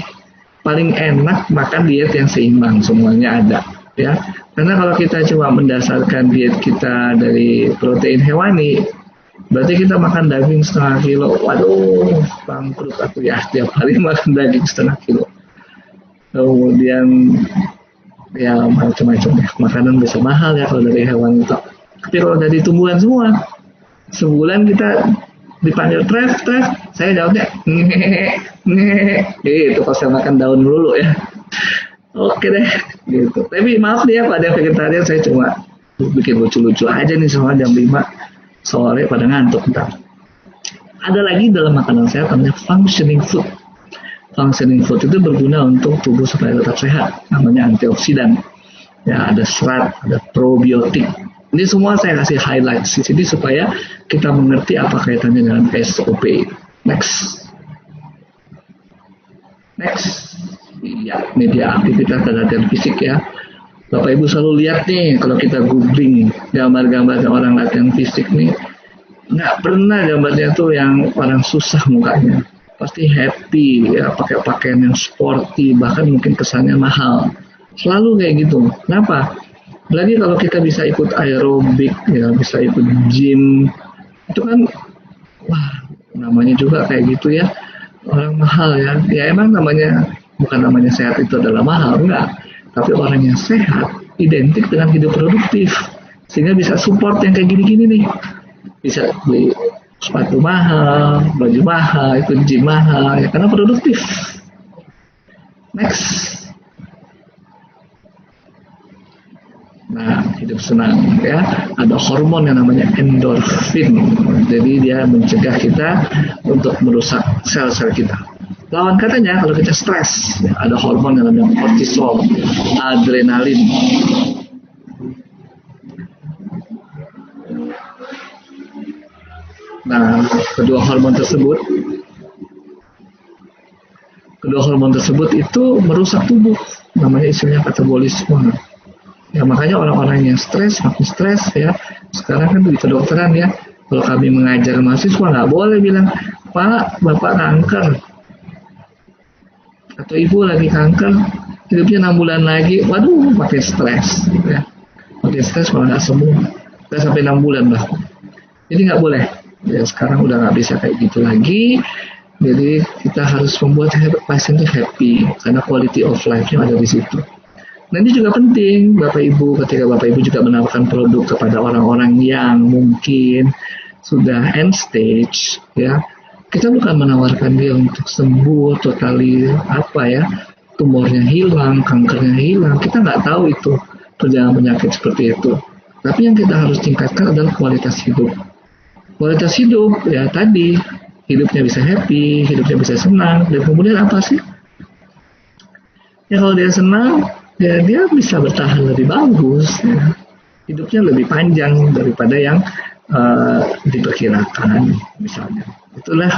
paling enak makan diet yang seimbang, semuanya ada. Ya, karena kalau kita cuma mendasarkan diet kita dari protein hewani, berarti kita makan daging setengah kilo. Waduh, bangkrut aku ya, setiap hari makan daging setengah kilo. Kemudian ya macam-macam ya, makanan bisa mahal ya kalau dari hewan itu. Tapi kalau dari tumbuhan semua, sebulan kita dipanggil tref, saya jawabnya gitu kalau saya makan daun dulu ya. Oke deh, gitu. Tapi maaf nih ya pada vegetarian, saya cuma bikin lucu-lucu aja nih, soalnya jam 5 sore pada ngantuk ntar. Ada lagi dalam makanan sehat namanya functioning food. Functioning food itu berguna untuk tubuh supaya tetap sehat, namanya antioksidan. Ya, ada serat, ada probiotik. Ini semua saya kasih highlight di sini supaya kita mengerti apa kaitannya dengan SOP. Next. Ya, media aktivitas dan latihan fisik ya. Bapak Ibu selalu lihat nih, kalau kita googling gambar-gambar orang latihan fisik nih, nggak pernah gambarnya tuh yang orang susah mukanya. Pasti happy ya, pakai pakaian yang sporty, bahkan mungkin kesannya mahal. Selalu kayak gitu. Kenapa? Lagi kalau kita bisa ikut aerobik, ya, bisa ikut gym, itu kan, wah, namanya juga kayak gitu ya, orang mahal ya. Ya emang bukan namanya sehat itu adalah mahal, enggak. Tapi orang yang sehat identik dengan hidup produktif, sehingga bisa support yang kayak gini-gini nih. Bisa beli sepatu mahal, baju mahal, ikut gym mahal, ya karena produktif. Next. Nah, hidup senang ya. Ada hormon yang namanya endorfin. Jadi dia mencegah kita untuk merusak sel-sel kita. Lawan katanya kalau kita stres, ya, ada hormon yang namanya kortisol, adrenalin. Nah, kedua hormon tersebut itu merusak tubuh. Namanya istilahnya katabolisme. Ya makanya orang-orang yang makin stres ya. Sekarang kan di kedokteran ya, kalau kami mengajar mahasiswa nggak boleh bilang, Pak, Bapak kanker atau Ibu lagi kanker, hidupnya 6 bulan lagi. Waduh, makin stres ya. Makin stres malah nggak sembuh. Nggak sampai 6 bulan lah. Jadi nggak boleh. Ya sekarang udah nggak bisa kayak gitu lagi. Jadi kita harus membuat pasien itu happy, karena quality of life-nya ada di situ. Nah ini juga penting Bapak Ibu, ketika Bapak Ibu juga menawarkan produk kepada orang-orang yang mungkin sudah end stage, ya, kita bukan menawarkan dia untuk sembuh totali, tumornya hilang, kankernya hilang. Kita nggak tahu itu perjalanan penyakit seperti itu. Tapi yang kita harus tingkatkan adalah kualitas hidup. Kualitas hidup, ya tadi, hidupnya bisa happy, hidupnya bisa senang, dan kemudian apa sih? Ya kalau dia senang, ya dia bisa bertahan lebih bagus, ya. Hidupnya lebih panjang daripada yang diperkirakan, misalnya. Itulah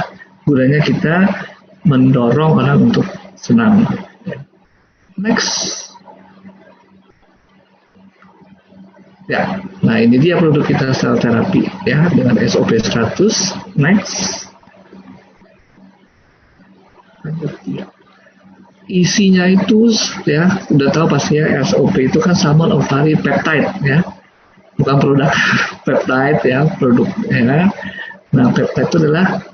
gunanya kita mendorong orang untuk senang. Next. Ya, nah ini dia produk kita sel terapi, ya, dengan SOP 100. Next. Lanjut, ya. Isinya itu, ya, udah tahu pastinya SOP itu kan summon of vari peptide, ya, bukan produk peptide, ya, produk, ya. Nah peptide itu adalah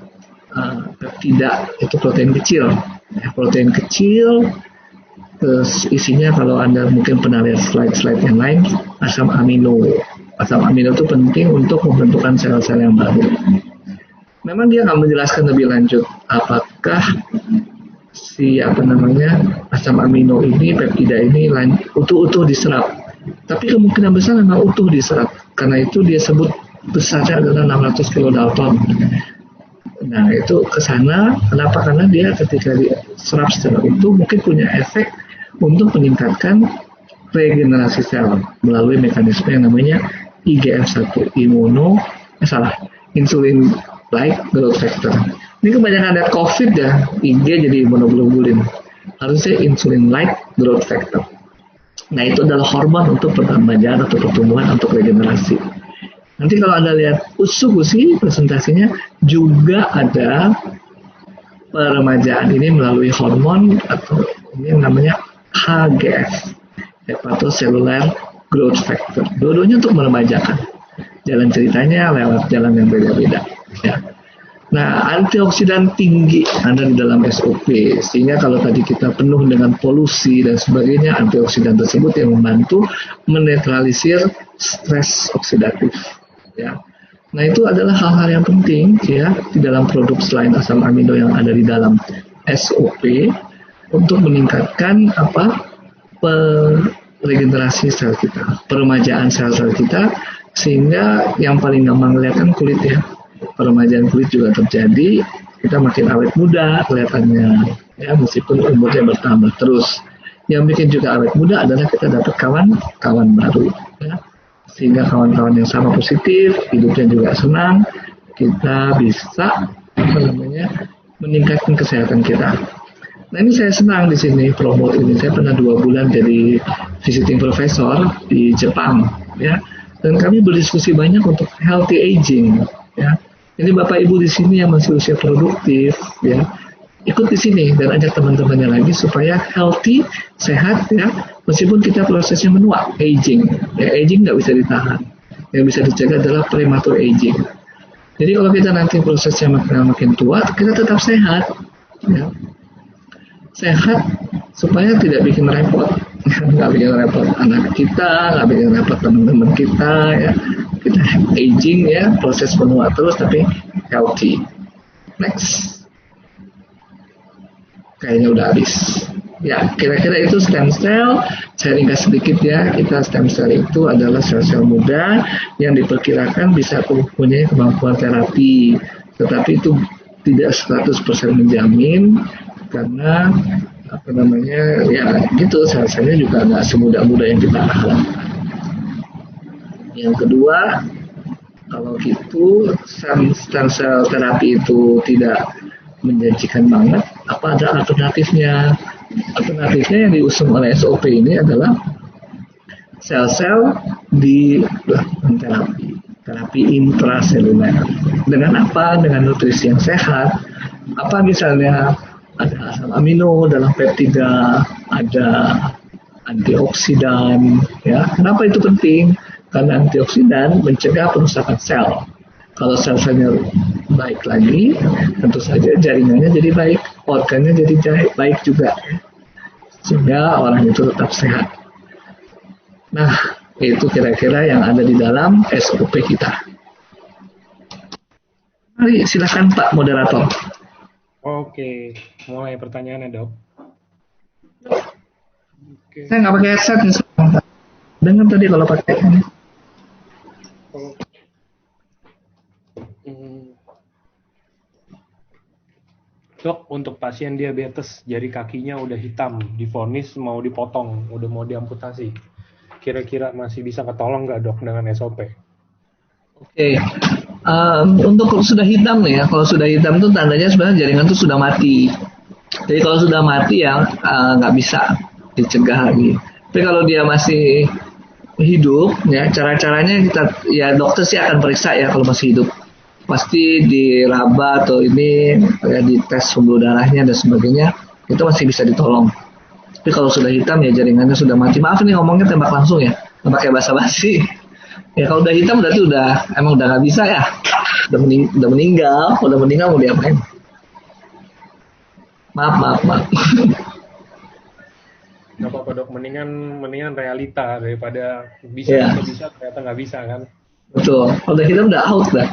peptida, itu protein kecil, ya, protein kecil. Terus isinya kalau Anda mungkin pernah lihat slide-slide yang lain, asam amino. Asam amino itu penting untuk pembentukan sel-sel yang baru. Memang dia nggak menjelaskan lebih lanjut apakah asam amino ini, peptida ini utuh-utuh diserap. Tapi kemungkinan besar memang utuh diserap. Karena itu dia sebut besarnya adalah 600 kilodalton. Nah itu ke sana, kenapa? Karena dia ketika diserap secara utuh mungkin punya efek untuk meningkatkan regenerasi sel melalui mekanisme yang namanya IGF-1, insulin like growth factor. Ini kebanyakan lihat COVID ya, IG jadi imunoglobulin. Harusnya insulin like growth factor. Nah itu adalah hormon untuk pertambahan atau pertumbuhan untuk regenerasi. Nanti kalau Anda lihat usus presentasinya juga ada peremajaan ini melalui hormon atau ini yang namanya HGF, hepatocellular growth factor. Dua-duanya untuk meremajakan. Jalan ceritanya lewat jalan yang beda-beda. Ya. Nah, antioksidan tinggi ada di dalam SOP, sehingga kalau tadi kita penuh dengan polusi dan sebagainya, antioksidan tersebut yang membantu menetralisir stres oksidatif. Ya. Nah, itu adalah hal-hal yang penting ya di dalam produk selain asam amino yang ada di dalam SOP untuk meningkatkan regenerasi sel kita, peremajaan sel-sel kita, sehingga yang paling gampang kelihatan kulit ya. Peremajaan kulit juga terjadi, kita makin awet muda kelihatannya ya, meskipun umurnya bertambah terus. Yang bikin juga awet muda adalah kita dapat kawan-kawan baru ya. Sehingga kawan-kawan yang sama positif, hidupnya juga senang, kita bisa meningkatkan kesehatan kita. Nah ini saya senang di sini promote ini. Saya pernah 2 bulan jadi visiting professor di Jepang ya, dan kami berdiskusi banyak untuk healthy aging ya. Jadi Bapak Ibu di sini yang masih usia produktif ya, ikut di sini dan ajak teman-temannya lagi supaya healthy, sehat ya, meskipun kita prosesnya menua, aging. Ya, aging nggak bisa ditahan. Yang bisa dicegah adalah premature aging. Jadi kalau kita nanti prosesnya makin tua, kita tetap sehat. Ya. Sehat supaya tidak bikin repot. Nggak bikin repot anak kita, nggak bikin repot teman-teman kita ya. Kita aging ya, proses menua terus tapi healthy. Next. Kayaknya udah habis. Ya, kira-kira itu stem cell. Saya ringkas sedikit ya. Kita stem cell itu adalah sel-sel muda yang diperkirakan bisa mempunyai kemampuan terapi. Tetapi itu tidak 100% menjamin karena ya gitu, sel-selnya juga nggak semudah-mudah yang kita harapkan. Yang kedua, kalau gitu stem cell terapi itu tidak menjanjikan banget, apa ada alternatifnya? Alternatifnya yang diusung oleh SOP ini adalah sel-sel di terapi intraseluler. Dengan apa? Dengan nutrisi yang sehat. Apa misalnya ada asam amino dalam peptida, ada antioksidan. Ya, kenapa itu penting? Karena antioksidan mencegah perusakan sel. Kalau sel-selnya baik lagi, tentu saja jaringannya jadi baik, organnya jadi baik juga, sehingga orang itu tetap sehat. Nah, itu kira-kira yang ada di dalam SOP kita. Mari silakan Pak Moderator. Oke, mulai pertanyaannya dok. Oke. Saya nggak pakai headset nih. Dengar tadi kalau pakai ini. Dok, untuk pasien diabetes jari kakinya udah hitam, divonis mau dipotong, udah mau diamputasi. Kira-kira masih bisa ketolong nggak dok dengan SOP? Oke. Untuk sudah hitam nih ya, kalau sudah hitam tuh tandanya sebenarnya jaringan tuh sudah mati. Jadi kalau sudah mati ya nggak bisa dicegah lagi. Tapi kalau dia masih hidup, ya cara-caranya kita ya dokter sih akan periksa ya kalau masih hidup. Pasti diraba atau ini ya dites pembuluh darahnya dan sebagainya, itu masih bisa ditolong. Tapi kalau sudah hitam ya jaringannya sudah mati. Maaf nih ngomongnya tembak langsung ya, nggak pakai basa-basi. Ya kalau udah hitam berarti emang udah nggak bisa ya, udah meninggal, udah meninggal mau diapain? Maaf. Nggak apa-apa dok, mendingan realita daripada bisa ternyata nggak bisa kan? Betul, kalau udah hitam udah out dah.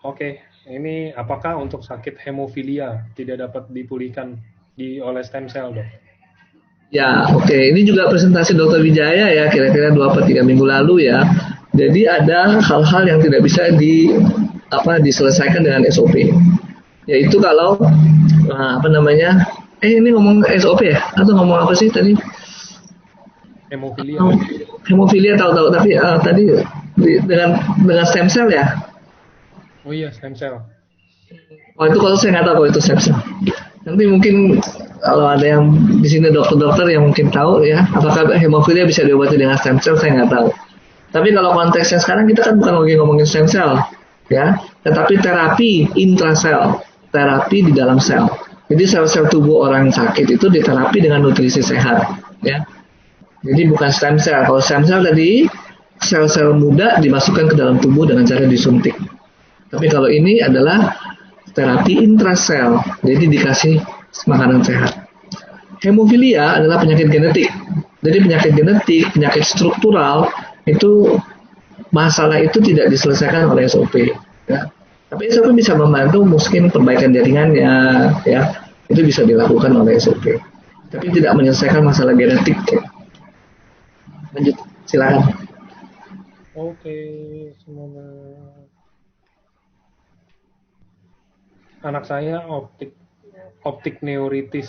Oke, ini apakah untuk sakit hemofilia tidak dapat dipulihkan oleh stem cell dok? Ya, oke. Ini juga presentasi Dr. Wijaya ya, kira-kira 2-3 minggu lalu ya. Jadi ada hal-hal yang tidak bisa diselesaikan dengan SOP. Yaitu kalau ini ngomong SOP ya? Atau ngomong apa sih tadi? Hemofilia. Hemofilia tahu-tahu, tapi tadi dengan stem cell ya? Oh iya, stem cell. Oh itu kalau saya nggak tahu kalau itu stem cell. Nanti mungkin kalau ada yang di sini dokter-dokter yang mungkin tahu ya, apakah hemofilia bisa diobati dengan stem cell, saya nggak tahu. Tapi kalau konteksnya sekarang kita kan bukan lagi ngomongin stem cell, ya, tetapi terapi intrasel, terapi di dalam sel. Jadi sel-sel tubuh orang sakit itu diterapi dengan nutrisi sehat, ya. Jadi bukan stem cell. Kalau stem cell tadi sel-sel muda dimasukkan ke dalam tubuh dengan cara disuntik. Tapi kalau ini adalah terapi intrasel, jadi dikasih makanan sehat. Hemofilia adalah penyakit genetik. Jadi penyakit genetik, penyakit struktural itu masalah itu tidak diselesaikan oleh SOP. Ya. Tapi SOP bisa membantu mungkin perbaikan jaringannya, ya itu bisa dilakukan oleh SOP. Tapi tidak menyelesaikan masalah genetik. Ya. Lanjut, silakan. Oke, semoga anak saya optik neuritis,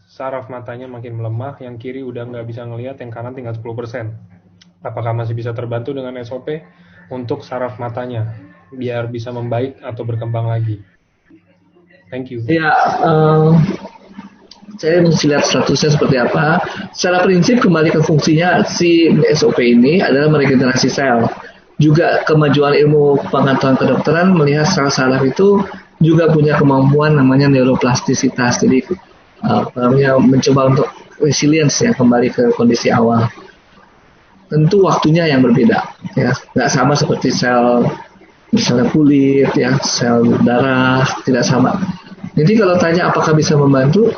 saraf matanya makin melemah, yang kiri udah nggak bisa ngelihat, yang kanan tinggal 10%. Apakah masih bisa terbantu dengan SOP untuk saraf matanya, biar bisa membaik atau berkembang lagi? Thank you. Ya, saya mesti lihat statusnya seperti apa. Secara prinsip kembali ke fungsinya si SOP ini adalah meregenerasi sel. Juga kemajuan ilmu pengetahuan kedokteran melihat sel saraf itu juga punya kemampuan namanya neuroplastisitas. Jadi mencoba untuk resilience ya, kembali ke kondisi awal. Tentu waktunya yang berbeda ya, nggak sama seperti sel misalnya kulit ya, sel darah, tidak sama. Jadi kalau tanya apakah bisa membantu,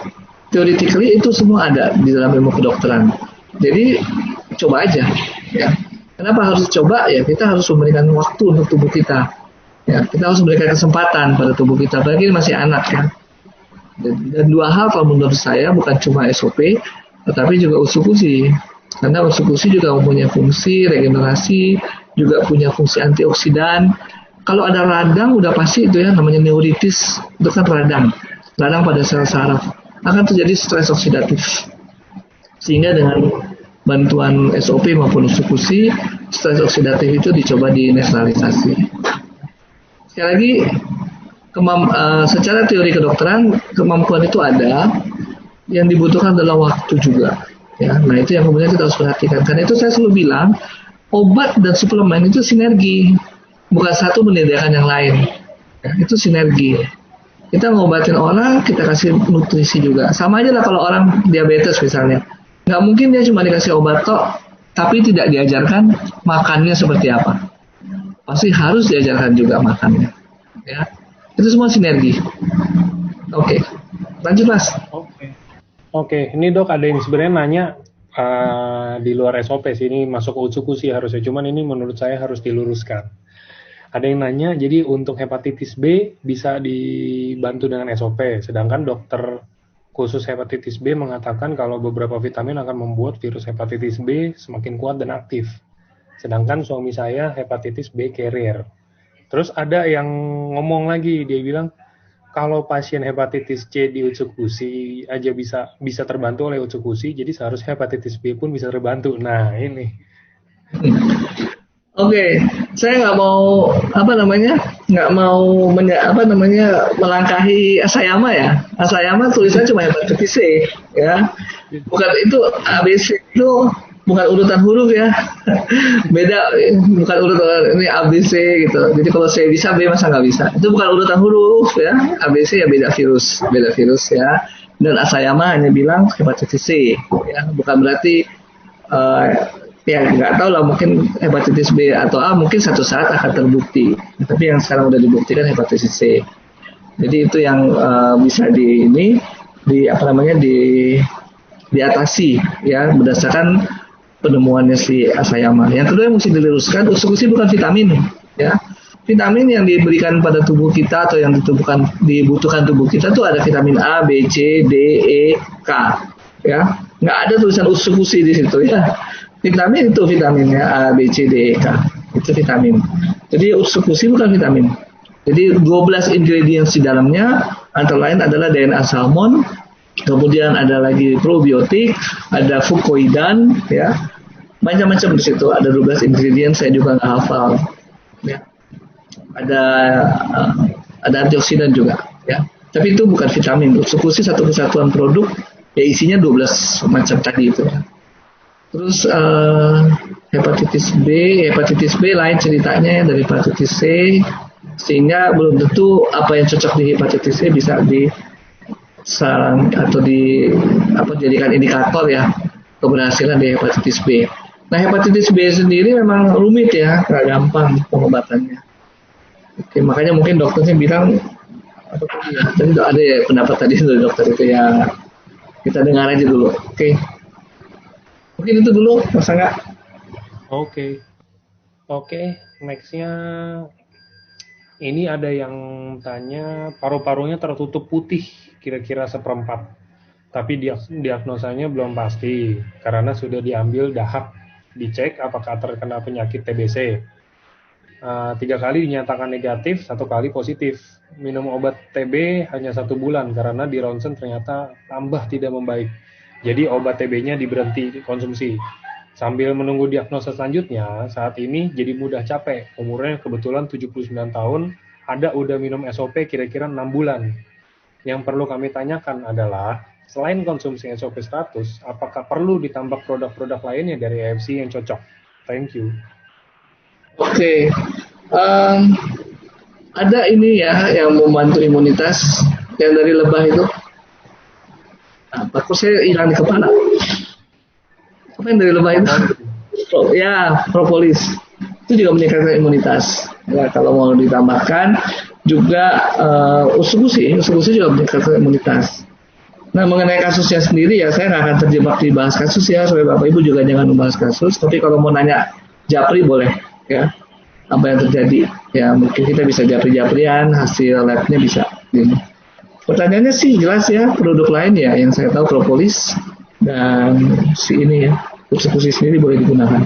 theoretically itu semua ada di dalam ilmu kedokteran. Jadi coba aja ya. Kenapa harus coba ya? Kita harus memberikan waktu untuk tubuh kita. Ya, kita harus memberikan kesempatan pada tubuh kita, apalagi ini masih anak kan. Dan dua hal kalau menurut saya bukan cuma SOP, tetapi juga usukusi. Karena usukusi juga mempunyai fungsi regenerasi, juga punya fungsi antioksidan. Kalau ada radang, udah pasti itu ya namanya neuritis, itu kan radang pada sel saraf. Akan terjadi stres oksidatif. Sehingga dengan bantuan SOP maupun usukusi, stres oksidatif itu dicoba dinetralisasi. Sekali lagi, secara teori kedokteran kemampuan itu ada, yang dibutuhkan adalah waktu juga. Ya, nah itu yang kemudian kita harus perhatikan. Karena itu saya selalu bilang obat dan suplemen itu sinergi, bukan satu menyediakan yang lain. Ya, itu sinergi. Kita ngobatin orang, kita kasih nutrisi juga. Sama aja lah kalau orang diabetes misalnya, nggak mungkin dia cuma dikasih obat tok, tapi tidak diajarkan makannya seperti apa. Pasti harus diajarkan juga makannya. Ya, itu semua sinergi. Oke, lanjut mas. Oke, ini dok ada yang sebenarnya nanya di luar SOP sih, ini masuk Utsuku sih harusnya, cuman ini menurut saya harus diluruskan. Ada yang nanya, jadi untuk hepatitis B bisa dibantu dengan SOP, sedangkan dokter khusus hepatitis B mengatakan kalau beberapa vitamin akan membuat virus hepatitis B semakin kuat dan aktif. Sedangkan suami saya hepatitis B carrier. Terus ada yang ngomong lagi, dia bilang kalau pasien hepatitis C di Utsukushi aja bisa terbantu oleh Utsukushi, jadi seharusnya hepatitis B pun bisa terbantu. Nah ini. Oke, saya nggak mau melangkahi Asayama ya. Asayama tulisannya cuma hepatitis C, ya. Bukan itu ABC itu bukan urutan huruf ya. Beda, bukan urutan ini ABC gitu. Jadi kalau C bisa, B masa nggak bisa. Itu bukan urutan huruf ya. ABC ya beda virus ya. Dan Asayama hanya bilang hepatitis C, ya. Bukan berarti ya nggak tahu lah, mungkin hepatitis B atau A mungkin satu saat akan terbukti, tapi yang sekarang udah dibuktikan hepatitis C. Jadi itu yang bisa diatasi ya berdasarkan penemuannya si Asayama. Yang kedua yang mesti diluruskan, Utsukushi bukan vitamin ya. Vitamin yang diberikan pada tubuh kita atau yang dibutuhkan tubuh kita tuh ada vitamin A, B, C, D, E, K ya. Nggak ada tulisan Utsukushi di situ ya. Vitamin itu vitaminnya A, B, C, D, E, K. Itu vitamin. Jadi Utsukushi bukan vitamin. Jadi 12 ingredients di dalamnya antara lain adalah DNA salmon, kemudian ada lagi probiotik, ada fukoidan, ya. Macam-macam di situ. Ada 12 ingredients, saya juga nggak hafal. Ya. Ada antioksidan juga, ya. Tapi itu bukan vitamin. Utsukushi satu kesatuan produk, ya isinya 12 macam tadi itu. Terus hepatitis B lain ceritanya dari hepatitis C, sehingga belum tentu apa yang cocok di hepatitis C bisa dijadikan indikator ya keberhasilan di hepatitis B. Nah hepatitis B sendiri memang rumit ya, nggak gampang pengobatannya. Oke, makanya mungkin dokternya bilang apa tadi ya? Tadi ada ya pendapat tadi dari dokter itu ya, kita dengar aja dulu. Oke. Mungkin itu dulu, masa nggak? Oke, nextnya ini ada yang tanya paru-parunya tertutup putih, kira-kira seperempat. Tapi diagnosanya belum pasti, karena sudah diambil dahak, dicek apakah terkena penyakit TBC. 3 kali dinyatakan negatif, 1 kali positif. Minum obat TB hanya 1 bulan, karena di ronsen ternyata tambah tidak membaik. Jadi obat TB-nya diberhenti konsumsi. Sambil menunggu diagnosa selanjutnya, saat ini jadi mudah capek. Umurnya kebetulan 79 tahun, udah minum SOP kira-kira 6 bulan. Yang perlu kami tanyakan adalah, selain konsumsi SOP 100, apakah perlu ditambah produk-produk lainnya dari AFC yang cocok? Thank you. Oke. Ada ini ya yang membantu imunitas yang dari lebah itu. Kok saya hilang di kepala? Apa yang dari lebah itu? Ya, propolis. Itu juga meningkatkan imunitas. Ya, kalau mau ditambahkan juga Utsukushi juga meningkatkan imunitas. Nah, mengenai kasusnya sendiri ya saya nggak akan terjebak di bahas kasus ya, supaya Bapak Ibu juga jangan membahas kasus. Tapi kalau mau nanya japri boleh ya. Apa yang terjadi? Ya mungkin kita bisa japri-japrian, hasil labnya bisa. Gini. Pertanyaannya sih jelas ya, produk lain ya yang saya tahu propolis dan si ini ya, Utsukushi sendiri boleh digunakan.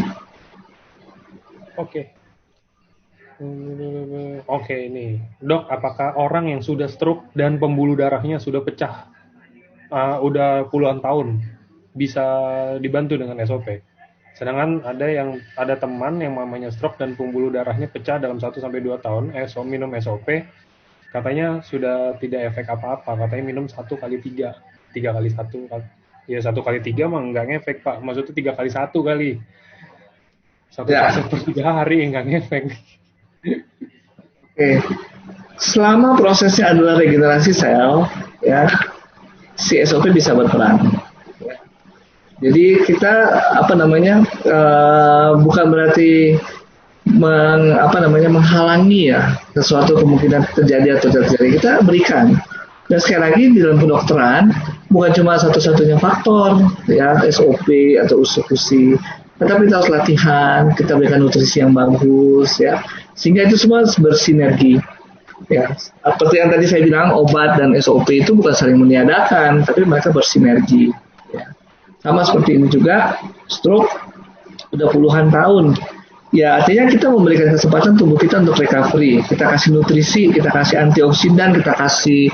Oke, ini dok, apakah orang yang sudah stroke dan pembuluh darahnya sudah pecah, udah puluhan tahun, bisa dibantu dengan SOP? Sedangkan ada teman yang mamanya stroke dan pembuluh darahnya pecah dalam 1-2 tahun, minum SOP, katanya sudah tidak efek apa-apa, katanya minum 1 kali 3 kali 1, ya 1 kali 3 mah nggak ngefek Pak, maksudnya 3 kali 1 kali, 1 kaset per 3 hari nggak ngefek. Oke. Selama prosesnya adalah regenerasi sel, ya, si SOP bisa berperan. Jadi kita bukan berarti menghalangi ya sesuatu kemungkinan terjadi atau tidak terjadi. Kita berikan Dan sekali lagi di dalam kedokteran bukan cuma satu-satunya faktor ya SOP atau eksekusi, tetapi kita harus latihan, kita berikan nutrisi yang bagus ya, sehingga itu semua bersinergi. Ya, seperti yang tadi saya bilang, obat dan SOP itu bukan saling meniadakan, tapi mereka bersinergi. Ya. Sama seperti ini juga, stroke udah puluhan tahun. Ya, artinya kita memberikan kesempatan tubuh kita untuk recovery. Kita kasih nutrisi, kita kasih antioksidan, kita kasih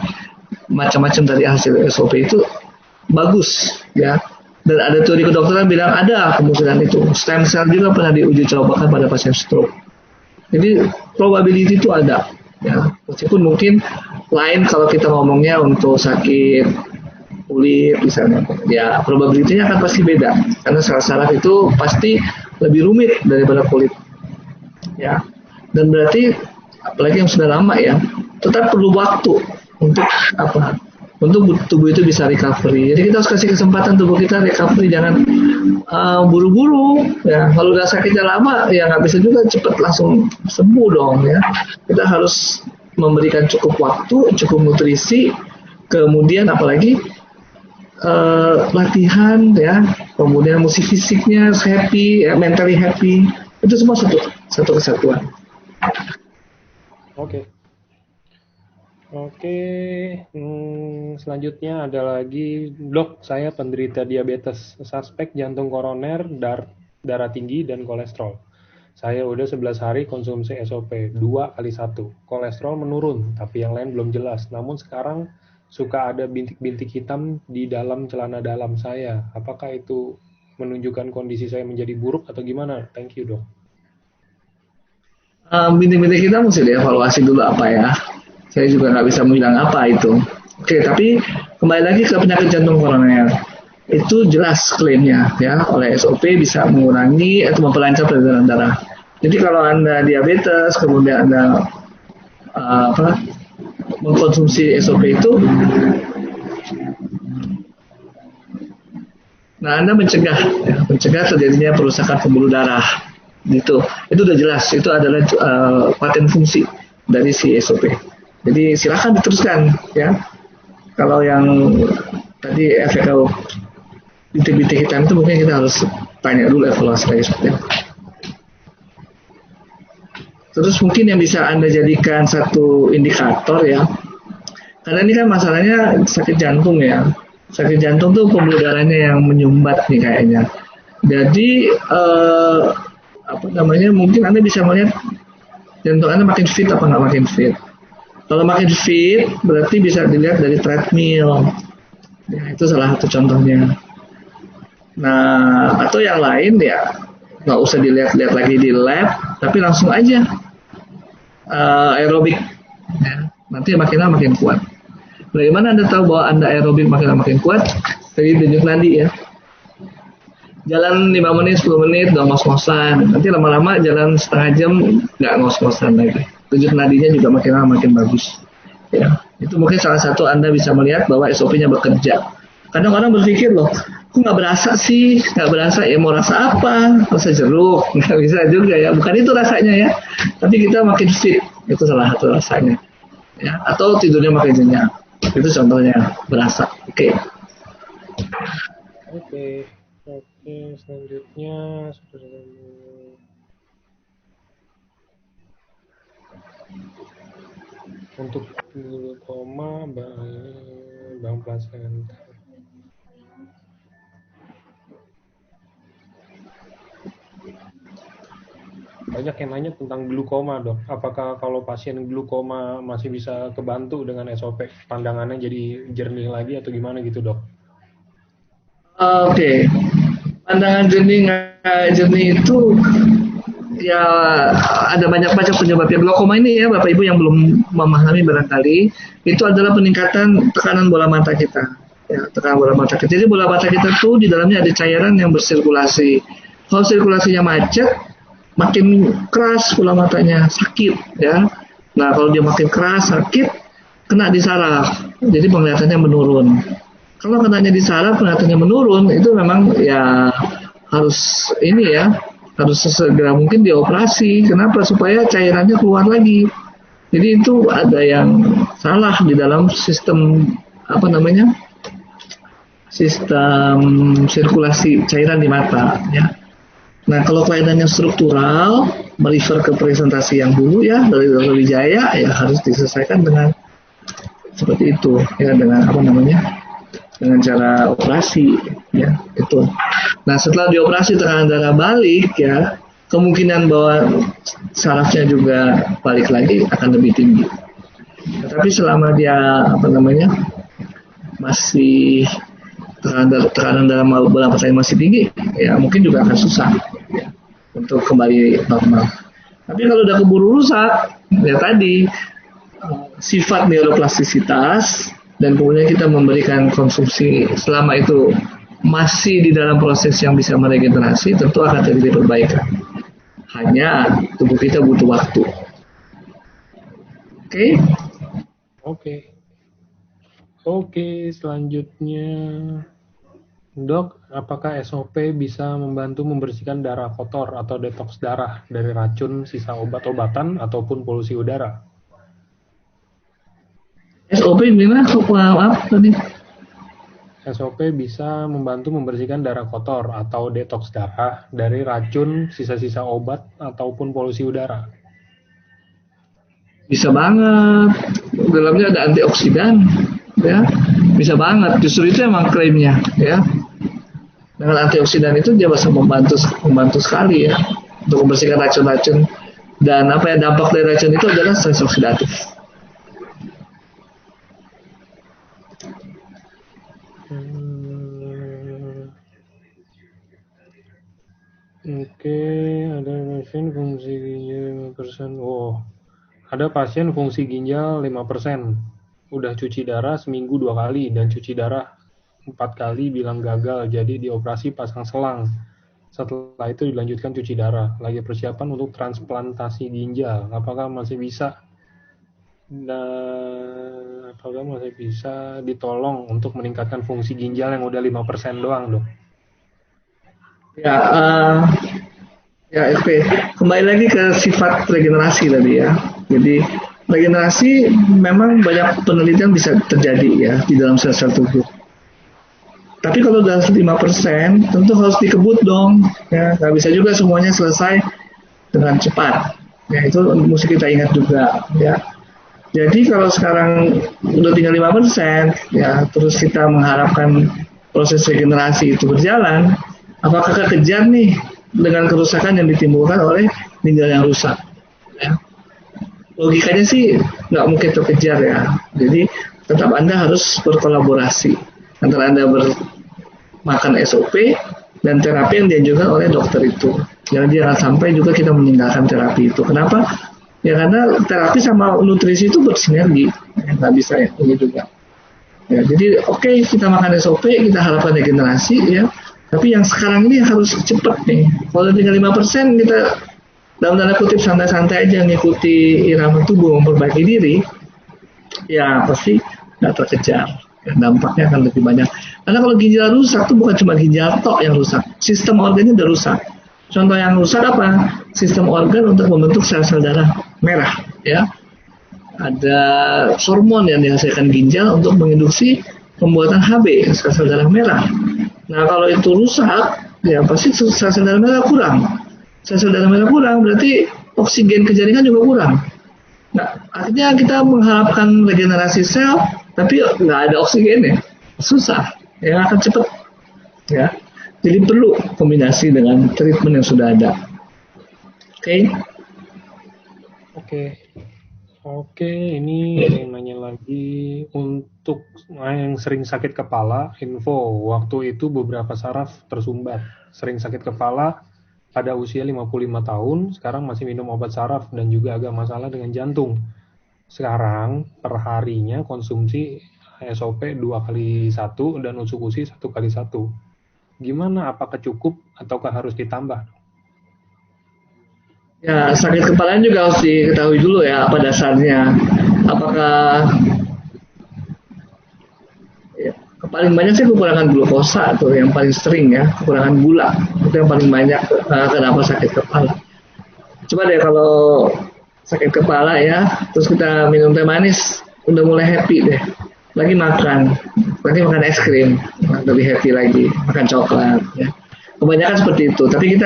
macam-macam dari hasil SOP itu bagus, ya. Dan ada teori kedokteran bilang ada kemungkinan itu. Stem cell juga pernah diuji cobakan pada pasien stroke. Jadi probability itu ada. Ya, meskipun mungkin lain kalau kita ngomongnya untuk sakit kulit misalnya, ya probability-nya akan pasti beda karena saraf itu pasti lebih rumit daripada kulit, ya. Dan berarti apalagi yang sudah lama ya, tetap perlu waktu untuk apa? Untuk tubuh itu bisa recovery. Jadi kita harus kasih kesempatan tubuh kita recovery, jangan buru-buru. Ya, kalau udah sakitnya lama, ya nggak bisa juga cepat langsung sembuh dong. Ya, kita harus memberikan cukup waktu, cukup nutrisi, kemudian apalagi latihan, ya, kemudian musik fisiknya happy, ya, mentally happy, itu semua satu kesatuan. Oke. Oke, selanjutnya ada lagi, dok, saya penderita diabetes, suspek jantung koroner, darah tinggi, dan kolesterol. Saya udah 11 hari konsumsi SOP, 2 kali 1. Kolesterol menurun, tapi yang lain belum jelas. Namun sekarang suka ada bintik-bintik hitam di dalam celana dalam saya. Apakah itu menunjukkan kondisi saya menjadi buruk atau gimana? Thank you, dok. Bintik-bintik hitam mesti dievaluasi dulu apa ya. Saya juga nggak bisa bilang apa itu. Oke, tapi kembali lagi ke penyakit jantung koroner. Itu jelas klaimnya ya, oleh SOP bisa mengurangi atau memperlancar peredaran darah. Jadi kalau Anda diabetes, kemudian Anda mengkonsumsi SOP itu, nah Anda mencegah terjadinya perusakan pembuluh darah. Itu udah jelas, itu adalah paten fungsi dari si SOP. Jadi silakan diteruskan ya. Kalau yang tadi efek bintik-bintik hitam itu mungkin kita harus tanya dulu evaluasi lagi seperti apa. Terus mungkin yang bisa Anda jadikan satu indikator ya. Karena ini kan masalahnya sakit jantung ya. Sakit jantung tuh pembuluh darahnya yang menyumbat nih kayaknya. Jadi mungkin Anda bisa melihat jantung Anda makin fit apa nggak makin fit. Kalau makin fit, berarti bisa dilihat dari treadmill. Ya, itu salah satu contohnya. Nah, atau yang lain ya, nggak usah dilihat-lihat lagi di lab, tapi langsung aja aerobik. Ya, nanti makin lama makin kuat. Bagaimana Anda tahu bahwa Anda aerobik makin lama makin kuat? Tadi denyut nadi ya. Jalan 5 menit, 10 menit, udah ngos-ngosan. Nanti lama-lama jalan setengah jam, nggak ngos-ngosan lagi. Denyut nadinya juga makin lama makin bagus. Ya, itu mungkin salah satu Anda bisa melihat bahwa SOP-nya bekerja. Kadang orang berpikir loh, kok nggak berasa sih? Nggak berasa, ya mau rasa apa? Rasa jeruk? Nggak bisa juga ya. Bukan itu rasanya ya. Tapi kita makin fit, itu salah satu rasanya. Ya, atau tidurnya makin nyenyak. Itu contohnya berasa. Oke. Selanjutnya untuk glaukoma bang plasenta. Banyak yang nanya tentang glaukoma, dok. Apakah kalau pasien glaukoma masih bisa kebantu dengan SOP? Pandangannya jadi jernih lagi atau gimana gitu, dok? Oke. Pandangan jernih itu ya ada banyak penyebabnya. Glaukoma ini ya Bapak Ibu yang belum memahami barangkali, itu adalah peningkatan tekanan bola mata kita. Ya, tekanan bola mata kita. Jadi bola mata kita tuh di dalamnya ada cairan yang bersirkulasi. Kalau sirkulasinya macet, makin keras bola matanya, sakit ya. Nah, kalau dia makin keras, sakit, kena di saraf. Jadi penglihatannya menurun. Kalau kenanya di saraf, penglihatannya menurun, itu memang ya harus segera mungkin dioperasi. Kenapa? Supaya cairannya keluar lagi. Jadi itu ada yang salah di dalam sistem apa namanya, sistem sirkulasi cairan di mata ya. Nah kalau kelainannya struktural, merefer ke presentasi yang dulu ya dari Dr. Wijaya ya harus diselesaikan dengan seperti itu ya, dengan apa namanya, dengan cara operasi ya itu. Nah setelah dioperasi tekanan darah balik ya, kemungkinan bahwa sarafnya juga balik lagi akan lebih tinggi. Tapi selama dia apa namanya masih tekanan dalam bola mata masih tinggi, ya mungkin juga akan susah ya, untuk kembali normal. Tapi kalau udah keburu rusak, ya tadi sifat neuroplastisitas dan kemudian kita memberikan konsumsi selama itu masih di dalam proses yang bisa meregenerasi, tentu akan terjadi perbaikan. Hanya tubuh kita butuh waktu. Oke? Oke, selanjutnya Dok, apakah SOP bisa membantu membersihkan darah kotor atau detoks darah dari racun, sisa obat-obatan, ataupun polusi udara? SOP gimana? Maaf tadi. SOP bisa membantu membersihkan darah kotor atau detoks darah dari racun, sisa-sisa obat, ataupun polusi udara. Bisa banget. Dalamnya ada antioksidan, ya. Bisa banget. Justru itu emang klaimnya, ya. Dengan antioksidan itu dia bisa membantu sekali ya untuk membersihkan racun-racun. Dan apa ya, dampak dari racun itu adalah stres oksidatif. Oke, ada pasien fungsi ginjal 5%. Oh, ada pasien fungsi ginjal 5%. Udah cuci darah seminggu 2 kali dan cuci darah 4 kali bilang gagal, jadi dioperasi pasang selang. Setelah itu dilanjutkan cuci darah. Lagi persiapan untuk transplantasi ginjal. Apakah masih bisa ditolong untuk meningkatkan fungsi ginjal yang udah 5% doang, Dok? Ya, SP. Kembali lagi ke sifat regenerasi tadi ya. Jadi regenerasi memang banyak penelitian bisa terjadi ya di dalam sel-sel tubuh. Tapi kalau udah 5%, tentu harus dikebut dong. Ya, nggak bisa juga semuanya selesai dengan cepat. Ya, itu mesti kita ingat juga. Ya. Jadi kalau sekarang udah tinggal 5%, ya, terus kita mengharapkan proses regenerasi itu berjalan, apakah kekejar nih dengan kerusakan yang ditimbulkan oleh ginjal yang rusak? Ya. Logikanya sih nggak mungkin terkejar ya. Jadi tetap Anda harus berkolaborasi antara Anda makan SOP dan terapi yang dianjurkan oleh dokter itu. Jangan sampai juga kita meninggalkan terapi itu. Kenapa? Ya karena terapi sama nutrisi itu bersinergi. Nggak bisa ya, ini juga. Ya, jadi oke, kita makan SOP, kita harapkan regenerasi ya. Tapi yang sekarang ini harus cepat nih. Kalau tinggal 5%, kita dalam tanda kutip santai-santai aja ngikuti irama tubuh, memperbaiki diri, ya pasti nggak terkejar. Dampaknya akan lebih banyak. Karena kalau ginjal rusak itu bukan cuma ginjal tok yang rusak, sistem organnya udah rusak. Contoh yang rusak apa? Sistem organ untuk membentuk sel-sel darah merah, ya. Ada hormon yang dihasilkan ginjal untuk menginduksi pembuatan HB, sel-sel darah merah. Nah kalau itu rusak, ya pasti sel-sel darah merah kurang. Sel-sel darah merah kurang berarti oksigen ke jaringan juga kurang. Nah artinya kita mengharapkan regenerasi sel, tapi nggak ada oksigennya, susah, ya akan cepat. Ya, jadi perlu kombinasi dengan treatment yang sudah ada. Oke, ini ada yang nanya lagi untuk yang sering sakit kepala, info waktu itu beberapa saraf tersumbat. Sering sakit kepala pada usia 55 tahun, sekarang masih minum obat saraf dan juga agak masalah dengan jantung. Sekarang per harinya konsumsi SOP 2x1 dan Utsukushi 1x1. Gimana? Apakah cukup ataukah harus ditambah? Ya, sakit kepala juga harus diketahui dulu ya apa dasarnya. Apakah ya, paling banyak sih kekurangan glukosa atau yang paling sering ya, kekurangan gula. Itu yang paling banyak kenapa sakit kepala. Coba deh kalau sakit kepala ya, terus kita minum teh manis, udah mulai happy deh. Lagi makan es krim, lebih happy lagi, makan coklat ya. Kebanyakan seperti itu. Tapi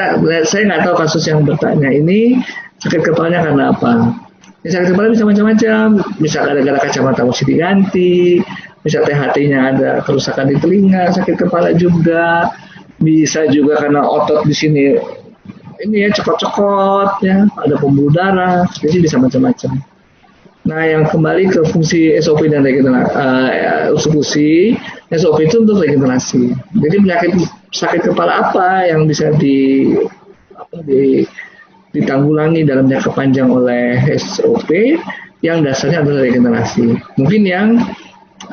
saya nggak tahu kasus yang bertanya ini sakit kepalanya karena apa. Ya, sakit kepala bisa macam-macam, bisa gara-gara kacamata mesti diganti, bisa THT-nya ada kerusakan di telinga, sakit kepala juga, bisa juga karena otot di sini ini ya cokot-cokot ya, ada pembuluh darah, jadi bisa macam-macam. Nah, yang kembali ke fungsi SOP dan fungsi SOP itu untuk regenerasi. Jadi penyakit sakit kepala apa yang bisa ditanggulangi dalam jangka panjang oleh SOP yang dasarnya adalah regenerasi. Mungkin yang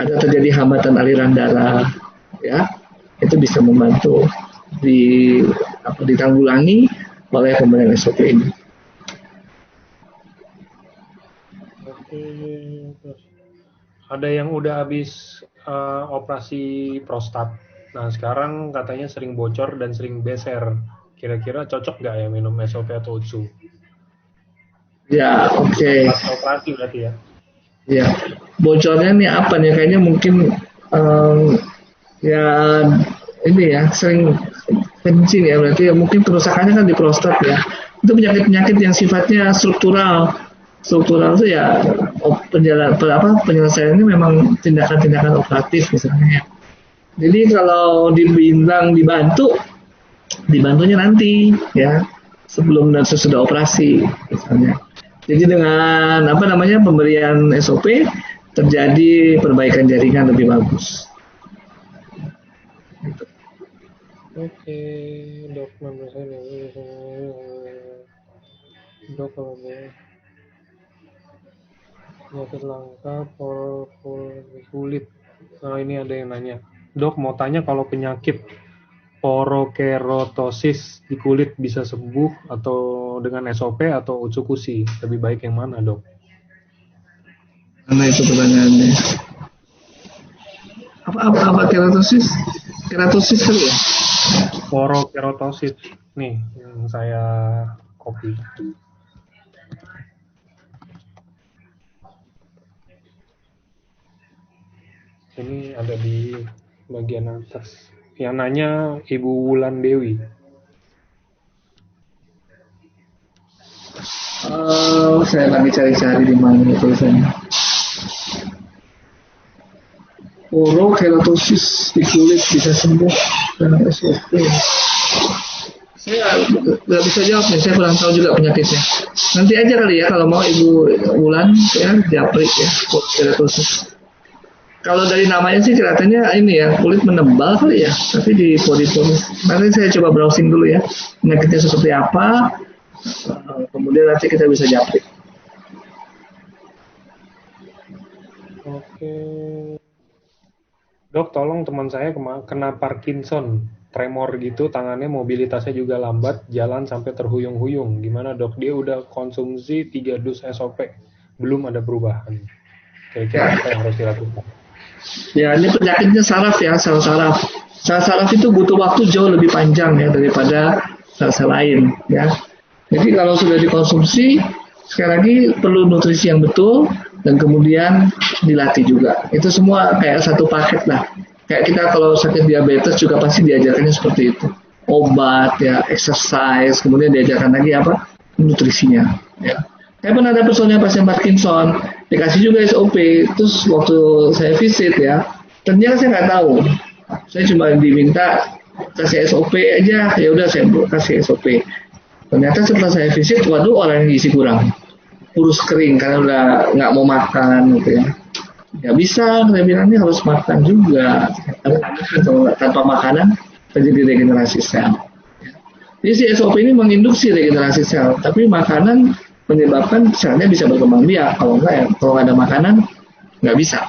ada terjadi hambatan aliran darah, ya, itu bisa membantu ditanggulangi oleh pemberian SOP ini. Oke, terus ada yang udah habis operasi prostat. Nah, sekarang katanya sering bocor dan sering beser. Kira-kira cocok nggak ya minum SOP atau UTSU? Ya, oke. Operasi berarti ya? Ya, bocornya nih apa nih? Kayaknya mungkin ya ini ya sering kencing ya, berarti ya mungkin kerusakannya kan di prostat ya. Itu penyakit-penyakit yang sifatnya struktural. Struktural itu ya penyelesaiannya memang tindakan-tindakan operatif misalnya. Jadi kalau dibantunya nanti ya sebelum dan sesudah operasi misalnya. Jadi dengan pemberian SOP terjadi perbaikan jaringan lebih bagus. Oke, dok, dok, penyakit langka kulit. Nah, ini ada yang nanya, dok mau tanya kalau penyakit porokeratosis di kulit bisa sembuh atau dengan SOP atau utsukushi, lebih baik yang mana, dok? Karena itu pertanyaannya. Apa keratosis? Keratosis kan ya? Porokeratosis. Nih, yang saya copy. Ini ada di bagian atas. Yang nanya Ibu Wulan Dewi. Saya lagi cari-cari di mana tulisannya. Porokeratosis di kulit bisa sembuh dengan SOP. Saya nggak bisa jawab nih, saya kurang tahu juga penyakitnya. Nanti aja kali ya kalau mau Ibu Wulan ya japri ya porokeratosis. Kalau dari namanya sih kelihatannya ini ya kulit menebal kali ya, tapi di pori-pori. Nanti saya coba browsing dulu ya penyakitnya seperti apa, kemudian nanti kita bisa japri. Oke. Dok, tolong teman saya kena Parkinson, tremor gitu, tangannya mobilitasnya juga lambat, jalan sampai terhuyung-huyung. Gimana dok? Dia udah konsumsi 3 dus SOP, belum ada perubahan. Kira-kira apa yang harus dilakukan? Ya, ini penyakitnya saraf ya, sel saraf. Sel saraf itu butuh waktu jauh lebih panjang ya daripada sel-sel lain ya. Jadi kalau sudah dikonsumsi, sekali lagi perlu nutrisi yang betul dan kemudian dilatih juga. Itu semua kayak satu paket lah. Kayak kita kalau sakit diabetes juga pasti diajarkannya seperti itu. Obat ya, exercise, kemudian diajarkan lagi nutrisinya ya. Saya pernah ada personnya pasien Parkinson, dikasih juga SOP, terus waktu saya visit ya, ternyata saya nggak tahu, saya cuma diminta kasih SOP aja, ya udah saya kasih SOP. Ternyata setelah saya visit, waduh orang yang gizi kurang, kurus kering karena udah nggak mau makan gitu ya. Nggak bisa, saya bilangnya harus makan juga, karena tanpa makanan terjadi regenerasi sel. Jadi si SOP ini menginduksi regenerasi sel, tapi makanan menyebabkan selnya bisa berkembang biak. Kalau nggak ada makanan nggak bisa.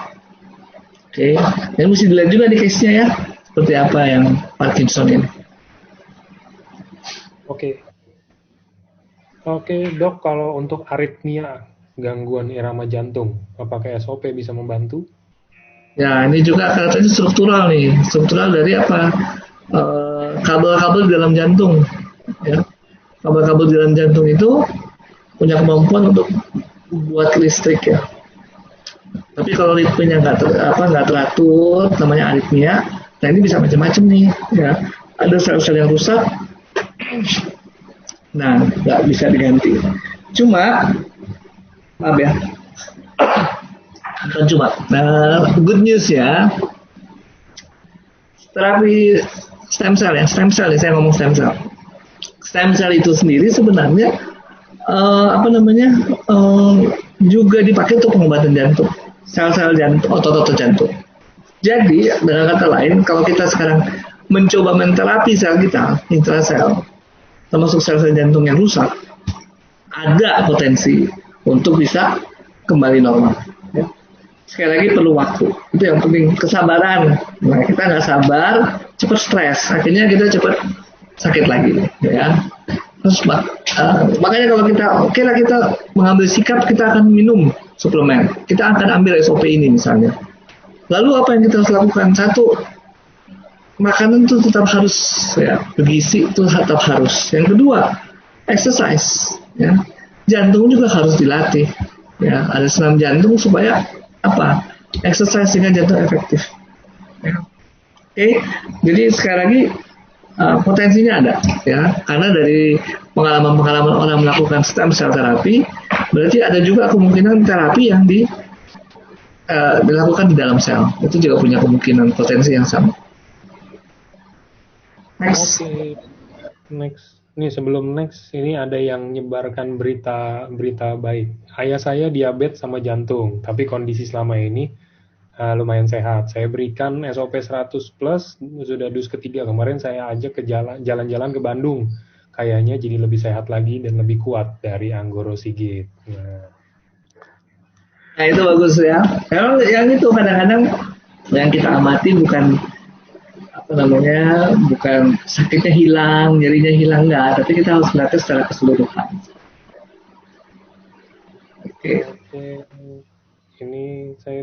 Oke, dan mesti dilihat juga di case-nya ya, seperti apa yang Parkinson ini. Oke, dok, kalau untuk aritmia, gangguan irama jantung, apakah SOP bisa membantu? Ya, ini juga katanya struktural nih, struktural dari kabel-kabel di dalam jantung. Ya. Kabel-kabel di dalam jantung itu punya kemampuan untuk buat listrik ya. Tapi kalau ritmenya nggak teratur, namanya aritmia. Nah ini bisa macam-macam nih ya. Ada sel-sel yang rusak, nah nggak bisa diganti. Cuma, maaf ya, bukan cuma. Nah, good news ya, terapi stem cell ya, saya ngomong stem cell. Stem cell itu sendiri sebenarnya juga dipakai untuk pengobatan jantung, sel-sel jantung, otot-otot jantung. Jadi dengan kata lain, kalau kita sekarang mencoba menterapi sel kita, intrasel, termasuk sel-sel jantung yang rusak, ada potensi untuk bisa kembali normal. Ya. Sekali lagi perlu waktu. Itu yang penting, kesabaran. Nah, kita nggak sabar, cepat stres, akhirnya kita cepat sakit lagi. Ya. Terus makanya kalau kita mengambil sikap, kita akan minum suplemen. Kita akan ambil SOP ini misalnya. Lalu apa yang kita harus lakukan? Satu, makanan itu tetap harus ya, bergizi itu tetap harus. Yang kedua, exercise. Ya. Jantung juga harus dilatih. Ya, ada senam jantung supaya apa? Exercise dengan jantung efektif. Ya. Oke, jadi sekali lagi potensinya ada, ya, karena dari pengalaman-pengalaman orang melakukan stem cell terapi, berarti ada juga kemungkinan terapi yang dilakukan di dalam sel, itu juga punya kemungkinan potensi yang sama. Next. Oke. Next. Ini sebelum next, ini ada yang menyebarkan berita baik. Ayah saya diabetes sama jantung, tapi kondisi selama ini lumayan sehat. Saya berikan SOP 100 plus, sudah dus ketiga. Kemarin saya ajak ke jalan-jalan ke Bandung. Kayaknya jadi lebih sehat lagi dan lebih kuat dari Anggoro Sigit. Nah itu bagus ya. Kalau yang itu kadang-kadang yang kita amati bukan bukan sakitnya hilang, nyerinya hilang, enggak, tapi kita harus melihatnya secara keseluruhan. Oke. Ini saya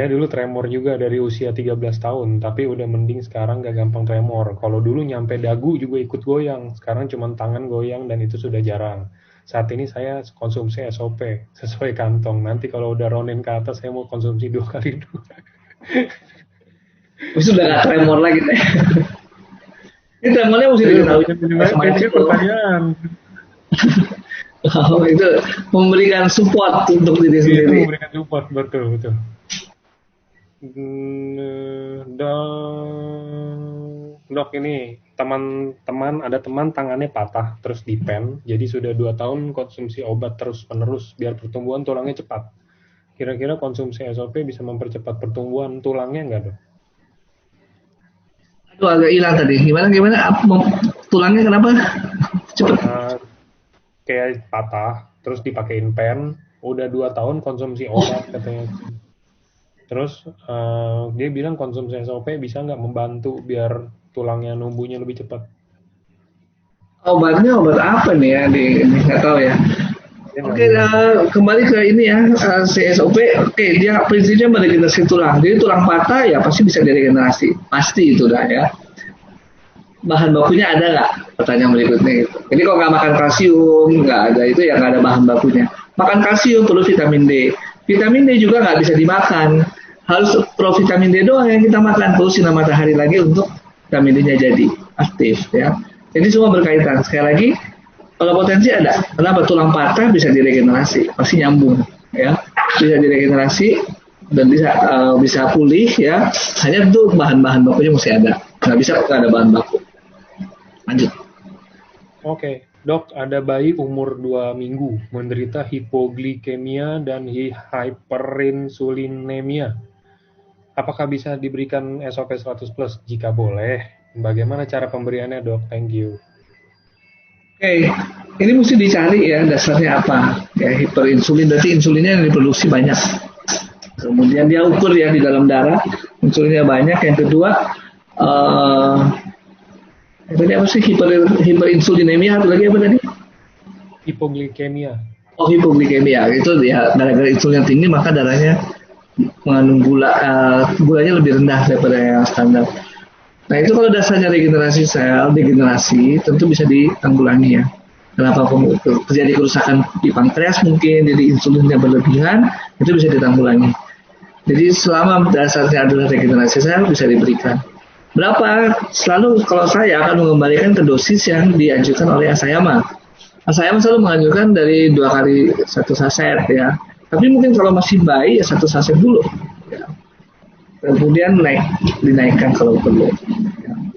dulu tremor juga dari usia 13 tahun, tapi udah mending sekarang gak gampang tremor. Kalau dulu nyampe dagu juga ikut goyang, sekarang cuma tangan goyang dan itu sudah jarang. Saat ini saya konsumsi SOP sesuai kantong. Nanti kalau udah ronin ke atas, saya mau konsumsi 2 kali 2. Sudah nggak tremor lagi deh. Ini tremornya mesti diketahui. Pertanyaan. Oh, itu memberikan support untuk diri sendiri. Memberikan support, betul. Dok, ini teman ada teman tangannya patah terus dipen, jadi sudah 2 tahun konsumsi obat terus-menerus biar pertumbuhan tulangnya cepat. Kira-kira konsumsi SOP bisa mempercepat pertumbuhan tulangnya nggak, Dok? Aduh, agak hilang tadi. Gimana? Tulangnya kenapa cepat? Kayak patah, terus dipakein pen, udah 2 tahun konsumsi obat katanya. Terus dia bilang konsumsi SOP bisa nggak membantu biar tulangnya numbuhnya lebih cepat? Obatnya obat apa nih ya? Nggak tahu ya. Oke, kembali ke ini ya, CSOP. Oke, dia prinsipnya meregenerasi tulang. Jadi tulang patah ya pasti bisa diregenerasi, pasti itu dah ya. Bahan bakunya ada nggak? Pertanyaan berikutnya gitu. Jadi kalau nggak makan kalsium, nggak ada itu ya nggak ada bahan bakunya. Makan kalsium perlu vitamin D. Vitamin D juga nggak bisa dimakan. Harus provitamin D doang yang kita makan. Perlu sinar matahari lagi untuk vitamin D-nya jadi aktif ya. Jadi semua berkaitan. Sekali lagi, kalau potensi ada. Kenapa? Tulang patah bisa diregenerasi, pasti nyambung ya. Bisa diregenerasi dan bisa pulih ya. Hanya tentu bahan-bahan bakunya mesti ada. Nggak bisa nggak ada bahan baku. Lanjut. Oke, Dok, ada bayi umur 2 minggu menderita hipoglikemia dan hyperinsulinemia. Apakah bisa diberikan SOP 100 plus? Jika boleh, bagaimana cara pemberiannya, Dok? Thank you. Oke, ini mesti dicari ya dasarnya apa. Ya, hiperinsulin, berarti insulinnya yang diproduksi banyak. Kemudian dia ukur ya di dalam darah, insulinnya banyak. Yang kedua, tadi apa sih hiperinsulinemia, atau lagi apa tadi? Hipoglikemia. Oh, hipoglikemia itu ya gara-gara insulinnya tinggi maka darahnya mengandung gulanya lebih rendah daripada yang standar. Nah itu kalau dasarnya regenerasi sel, degenerasi tentu bisa ditanggulangi ya. Kenapa terjadi kerusakan di pankreas mungkin, jadi insulinnya berlebihan, itu bisa ditanggulangi. Jadi selama dasarnya adalah regenerasi sel bisa diberikan. Berapa? Selalu kalau saya akan mengembalikan ke dosis yang diajukan oleh Asayama. Asayama selalu mengajukan dari 2 kali 1 saset ya. Tapi mungkin kalau masih bayi ya 1 saset dulu. Ya. Kemudian dinaikkan kalau perlu.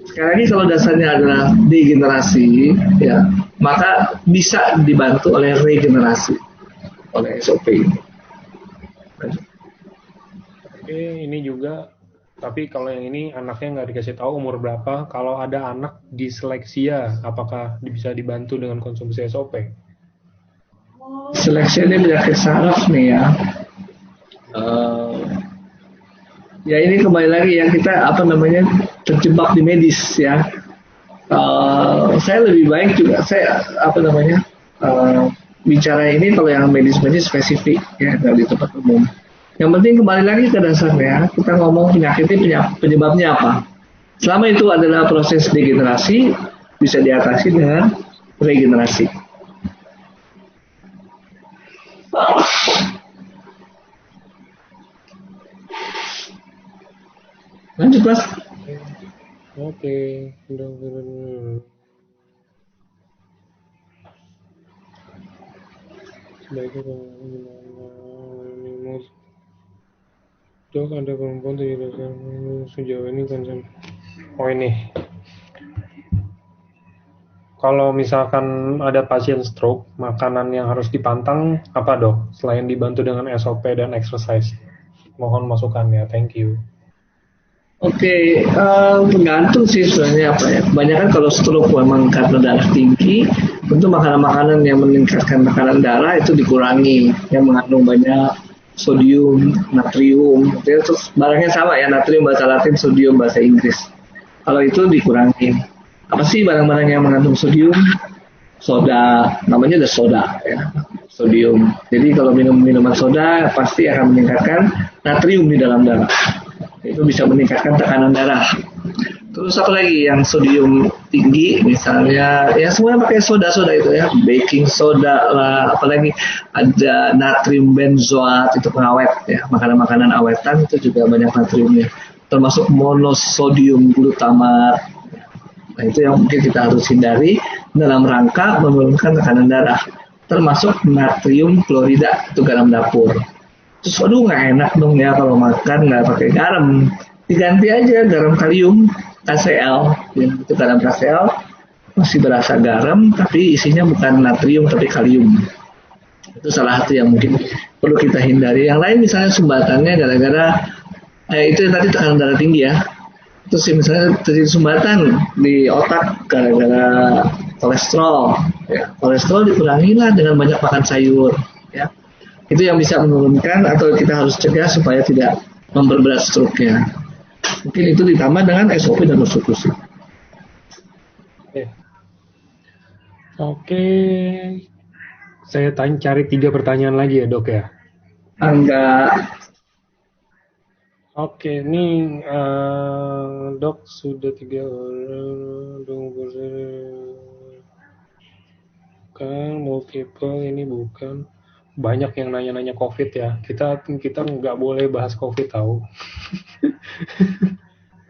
Sekali lagi kalau dasarnya adalah degenerasi, ya maka bisa dibantu oleh regenerasi oleh SOP ini. Oke, ini juga. Tapi kalau yang ini anaknya nggak dikasih tahu umur berapa. Kalau ada anak disleksia, apakah bisa dibantu dengan konsumsi SOP? Seleksi ini penyakit saraf nih ya. Ya ini kembali lagi ya kita terjebak di medis ya. Saya lebih baik juga saya bicara ini kalau yang medis-medis spesifik ya dari tempat umum. Yang penting kembali lagi ke dasarnya kita ngomong penyebabnya apa. Selama itu adalah proses degenerasi bisa diatasi dengan regenerasi. Lanjut Mas. Oke. Sebaiknya gimana? Dok, ada perempuan 17 tahun sejauh ini konsen. Oh ini. Kalau misalkan ada pasien stroke, makanan yang harus dipantang apa dok? Selain dibantu dengan SOP dan exercise. Mohon masukannya, thank you. Oke, tergantung sih sebenarnya apa ya. Kebanyakan kalau stroke memang karena darah tinggi, tentu makanan-makanan yang meningkatkan tekanan darah itu dikurangi, yang mengandung banyak sodium, natrium, terus barangnya sama ya, natrium bahasa Latin, sodium bahasa Inggris. Kalau itu dikurangi. Apa sih barang-barang yang mengandung sodium? Soda, namanya ada soda ya, sodium. Jadi kalau minum minuman soda pasti akan meningkatkan natrium di dalam darah. Itu bisa meningkatkan tekanan darah. Terus apa lagi yang sodium tinggi, misalnya ya semuanya pakai soda-soda itu ya, baking soda lah, apalagi ada natrium benzoat itu pengawet ya, makanan-makanan awetan itu juga banyak natriumnya, termasuk monosodium glutamat. Nah itu yang mungkin kita harus hindari dalam rangka menurunkan tekanan darah, termasuk natrium klorida itu garam dapur. Terus waduh nggak enak dong ya kalau makan nggak pakai garam, diganti aja garam kalium KCl, ya, itu garam KCl masih berasa garam tapi isinya bukan natrium tapi kalium. Itu salah satu yang mungkin perlu kita hindari. Yang lain misalnya sumbatannya gara-gara itu yang tadi tekanan darah tinggi ya. Terus misalnya terjadi sumbatan di otak gara-gara kolesterol, ya, kolesterol dikurangi lah dengan banyak makan sayur, ya. Itu yang bisa menurunkan atau kita harus cegah supaya tidak memperberat stroke-nya. Mungkin itu ditambah dengan SOP dan konstitusi. Oke. Saya cari 3 pertanyaan lagi ya dok ya. Enggak. Oke, ini dok sudah 3 orang kan multiple ini bukan. Banyak yang nanya-nanya COVID ya. Kita nggak boleh bahas COVID tahu.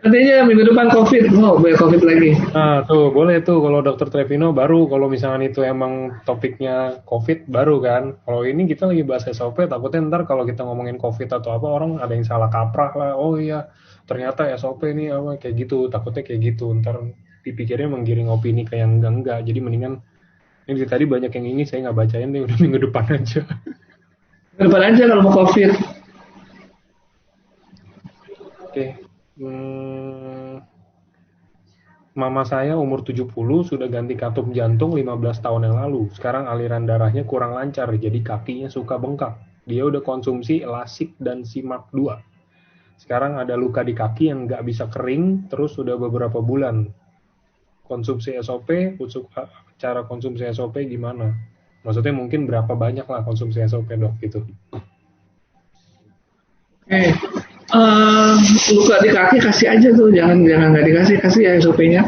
Artinya minggu depan COVID, boleh COVID lagi. Nah tuh boleh tuh kalau dokter Trevino baru kalau misalnya itu emang topiknya COVID baru kan. Kalau ini kita lagi bahas SOP, takutnya ntar kalau kita ngomongin COVID atau apa orang ada yang salah kaprah lah. Oh iya ternyata SOP ini apa kayak gitu. Takutnya kayak gitu. Ntar dipikirnya menggiring opini kayak yang enggak. Jadi mendingan ini tadi banyak yang ini saya nggak bacain deh udah minggu depan aja. Minggu depan aja kalau mau COVID. Oke. Mama saya umur 70 sudah ganti katup jantung 15 tahun yang lalu. Sekarang aliran darahnya kurang lancar jadi kakinya suka bengkak. Dia udah konsumsi Lasik dan Simak 2. Sekarang ada luka di kaki yang nggak bisa kering terus sudah beberapa bulan. Konsumsi SOP, cara konsumsi SOP gimana? Maksudnya mungkin berapa banyak lah konsumsi SOP dok gitu. Oke. Eh, luka di kaki kasih aja tuh, jangan jangan nggak dikasih, kasih ya SOP-nya.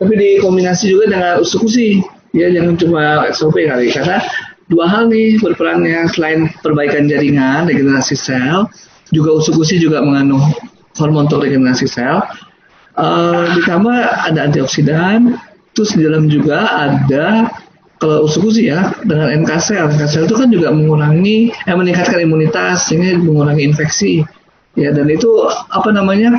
Tapi dikombinasi juga dengan usukusi. Ya jangan cuma SOP kali, karena dua hal nih berperannya, selain perbaikan jaringan, regenerasi sel, juga usukusi juga mengandung hormon untuk regenerasi sel. Ditambah ada antioksidan, terus di dalam juga ada kalau usukusi ya dengan NK sel. NK sel itu kan juga meningkatkan imunitas sehingga mengurangi infeksi. Ya dan itu apa namanya?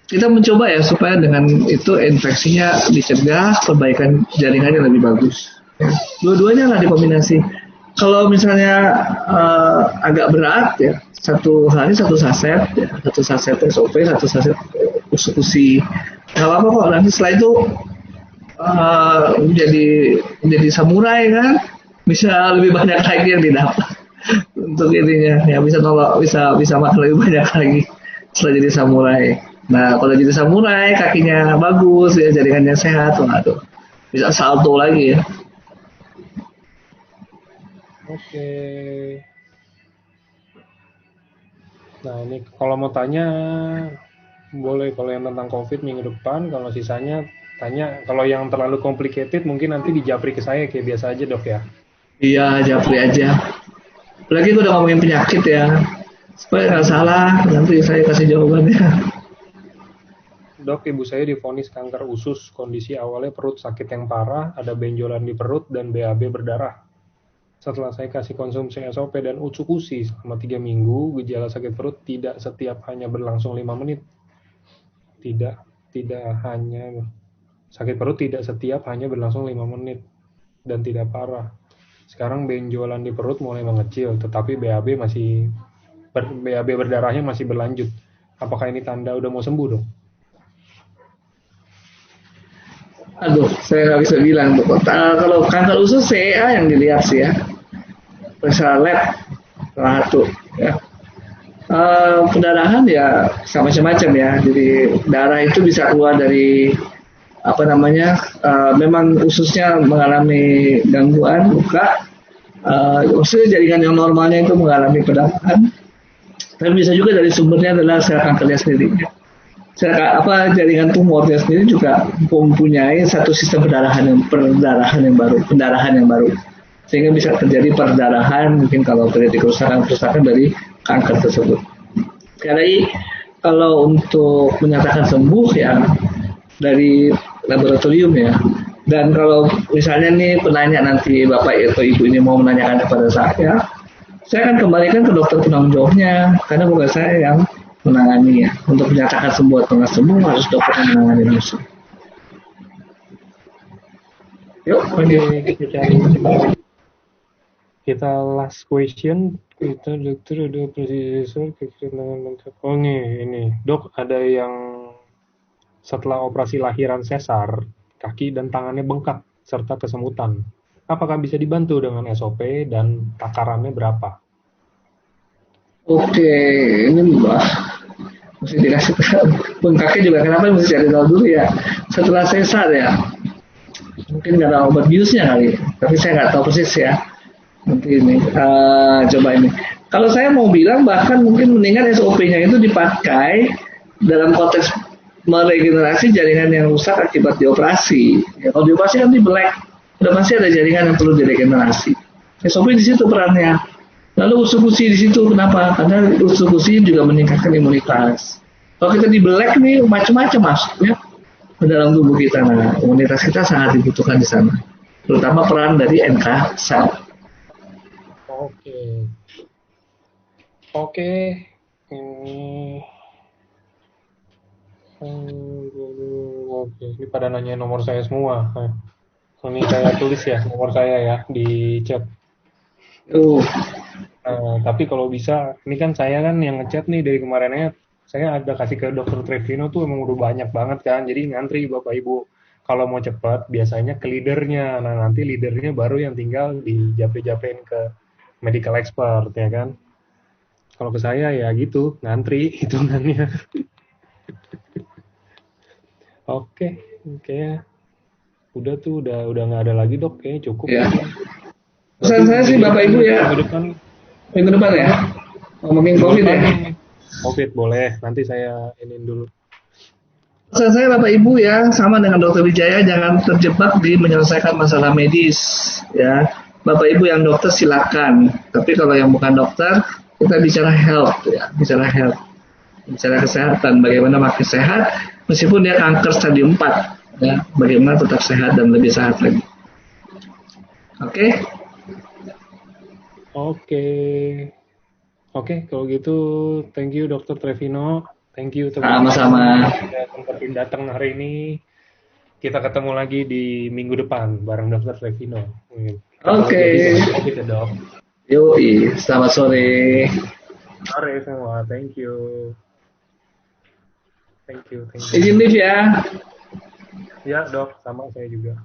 Kita mencoba ya supaya dengan itu infeksinya dicegah, perbaikan jaringannya lebih bagus. Ya. Dua-duanya lah dikombinasi. Kalau misalnya agak berat ya, satu hari satu saset, ya, satu saset SOP, satu saset usukusi. Nggak apa-apa kok. Nanti setelah itu jadi samurai kan, bisa lebih banyak lagi yang didapat untuk ininya, ya bisa bisa makan lebih banyak lagi setelah jadi samurai. Nah kalau jadi samurai kakinya bagus ya, jaringannya sehat, waduh bisa salto lagi ya. Oke. Nah ini kalau mau tanya boleh, kalau yang tentang COVID minggu depan, kalau sisanya tanya, kalau yang terlalu complicated mungkin nanti dijapri ke saya kayak biasa aja dok ya. Iya japri aja. Apalagi gue udah ngomongin penyakit ya, supaya nggak salah nanti saya kasih jawabannya. Dok, ibu saya divonis kanker usus, kondisi awalnya perut sakit yang parah, ada benjolan di perut dan BAB berdarah. Setelah saya kasih konsumsi SOP dan usukusi selama 3 minggu, gejala sakit perut tidak setiap hanya berlangsung 5 menit. Tidak hanya sakit perut tidak setiap hanya berlangsung 5 menit dan tidak parah. Sekarang benjolan di perut mulai mengecil, tetapi BAB berdarahnya masih berlanjut. Apakah ini tanda udah mau sembuh dok? Aduh, saya nggak bisa bilang tuh. Kalau kanker usus CA yang dilihat sih ya, periksa lab satu ya. Pendarahan ya sama macam-macam ya. Jadi darah itu bisa keluar dari apa namanya, memang ususnya mengalami gangguan luka, maksudnya jaringan yang normalnya itu mengalami perdarahan, tapi bisa juga dari sumbernya adalah sel kankernya sendiri. Jaringan tumornya sendiri juga mempunyai satu sistem pendarahan yang baru, sehingga bisa terjadi perdarahan mungkin kalau terjadi kerusakan dari kanker tersebut. Sekali kalau untuk menyatakan sembuh ya dari laboratorium ya. Dan kalau misalnya nih penanya nanti bapak atau ibu ini mau menanyakan kepada saya akan kembalikan ke dokter penanggung jawabnya, karena bukan saya yang menangani ya. Untuk menyatakan sembuh atau nggak sembuh harus dokter yang menangani langsung. Yuk, kita last question. Kita dokter ada presisor kehilangan lengkap. Oh ini dok, ada yang setelah operasi lahiran sesar, kaki dan tangannya bengkak serta kesemutan. Apakah bisa dibantu dengan SOP dan takarannya berapa? Oke, ini mesti dikasih bengkaknya juga, kenapa mesti cari tahu dulu ya. Setelah sesar ya, mungkin nggak ada obat biusnya kali, tapi saya nggak tahu persis ya. Nanti ini coba ini. Kalau saya mau bilang bahkan mungkin mendingan SOP-nya itu dipakai dalam konteks meregenerasi jaringan yang rusak akibat dioperasi. Ya, kalau dioperasi kan dibelek, udah pasti ada jaringan yang perlu diregenerasi. SOP di situ perannya. Lalu usukusi di situ kenapa? Karena usukusi juga meningkatkan imunitas. Kalau kita dibelek nih macam-macam masuknya ke dalam tubuh kita. Nah, imunitas kita sangat dibutuhkan di sana. Terutama peran dari NK sel. Oke. Ini oke, ini pada nanya nomor saya semua. Ini saya tulis ya nomor saya ya di chat. Tapi kalau bisa, ini kan saya kan yang ngechat nih dari kemarinnya, saya ada kasih ke dokter Trevino tuh emang udah banyak banget kan, jadi ngantri bapak ibu. Kalau mau cepat, biasanya ke leadernya. Nah nanti leadernya baru yang tinggal dijapri-japriin ke medical expert ya kan. Kalau ke saya ya gitu, ngantri hitungannya. Oke, udah tuh udah nggak ada lagi dok, kayaknya cukup. Ya. Pesan saya sih bapak ibu ya. Minggu depan ya. Ngomongin COVID ya. COVID boleh. Nanti saya inin dulu. Pesan saya Bapak Ibu ya, sama dengan Dokter Wijaya, jangan terjebak di menyelesaikan masalah medis ya. Bapak Ibu yang dokter silakan, tapi kalau yang bukan dokter, kita bicara health ya, bicara health, bicara kesehatan, bagaimana makin sehat, meskipun dia kanker stadium 4 ya, bagaimana tetap sehat dan lebih sehat lagi. Oke? Oke. Oke, kalau gitu thank you Dokter Trevino. Thank you teman-teman Sama-sama. yang sempetin datang hari ini. Kita ketemu lagi di minggu depan bareng Dokter Trevino. Kalau Oke. jadi jangan COVID ya dok. Yoi, selamat sore. Sore semua, thank you. Thank you. Izin live ya. Ya dok, sama saya juga.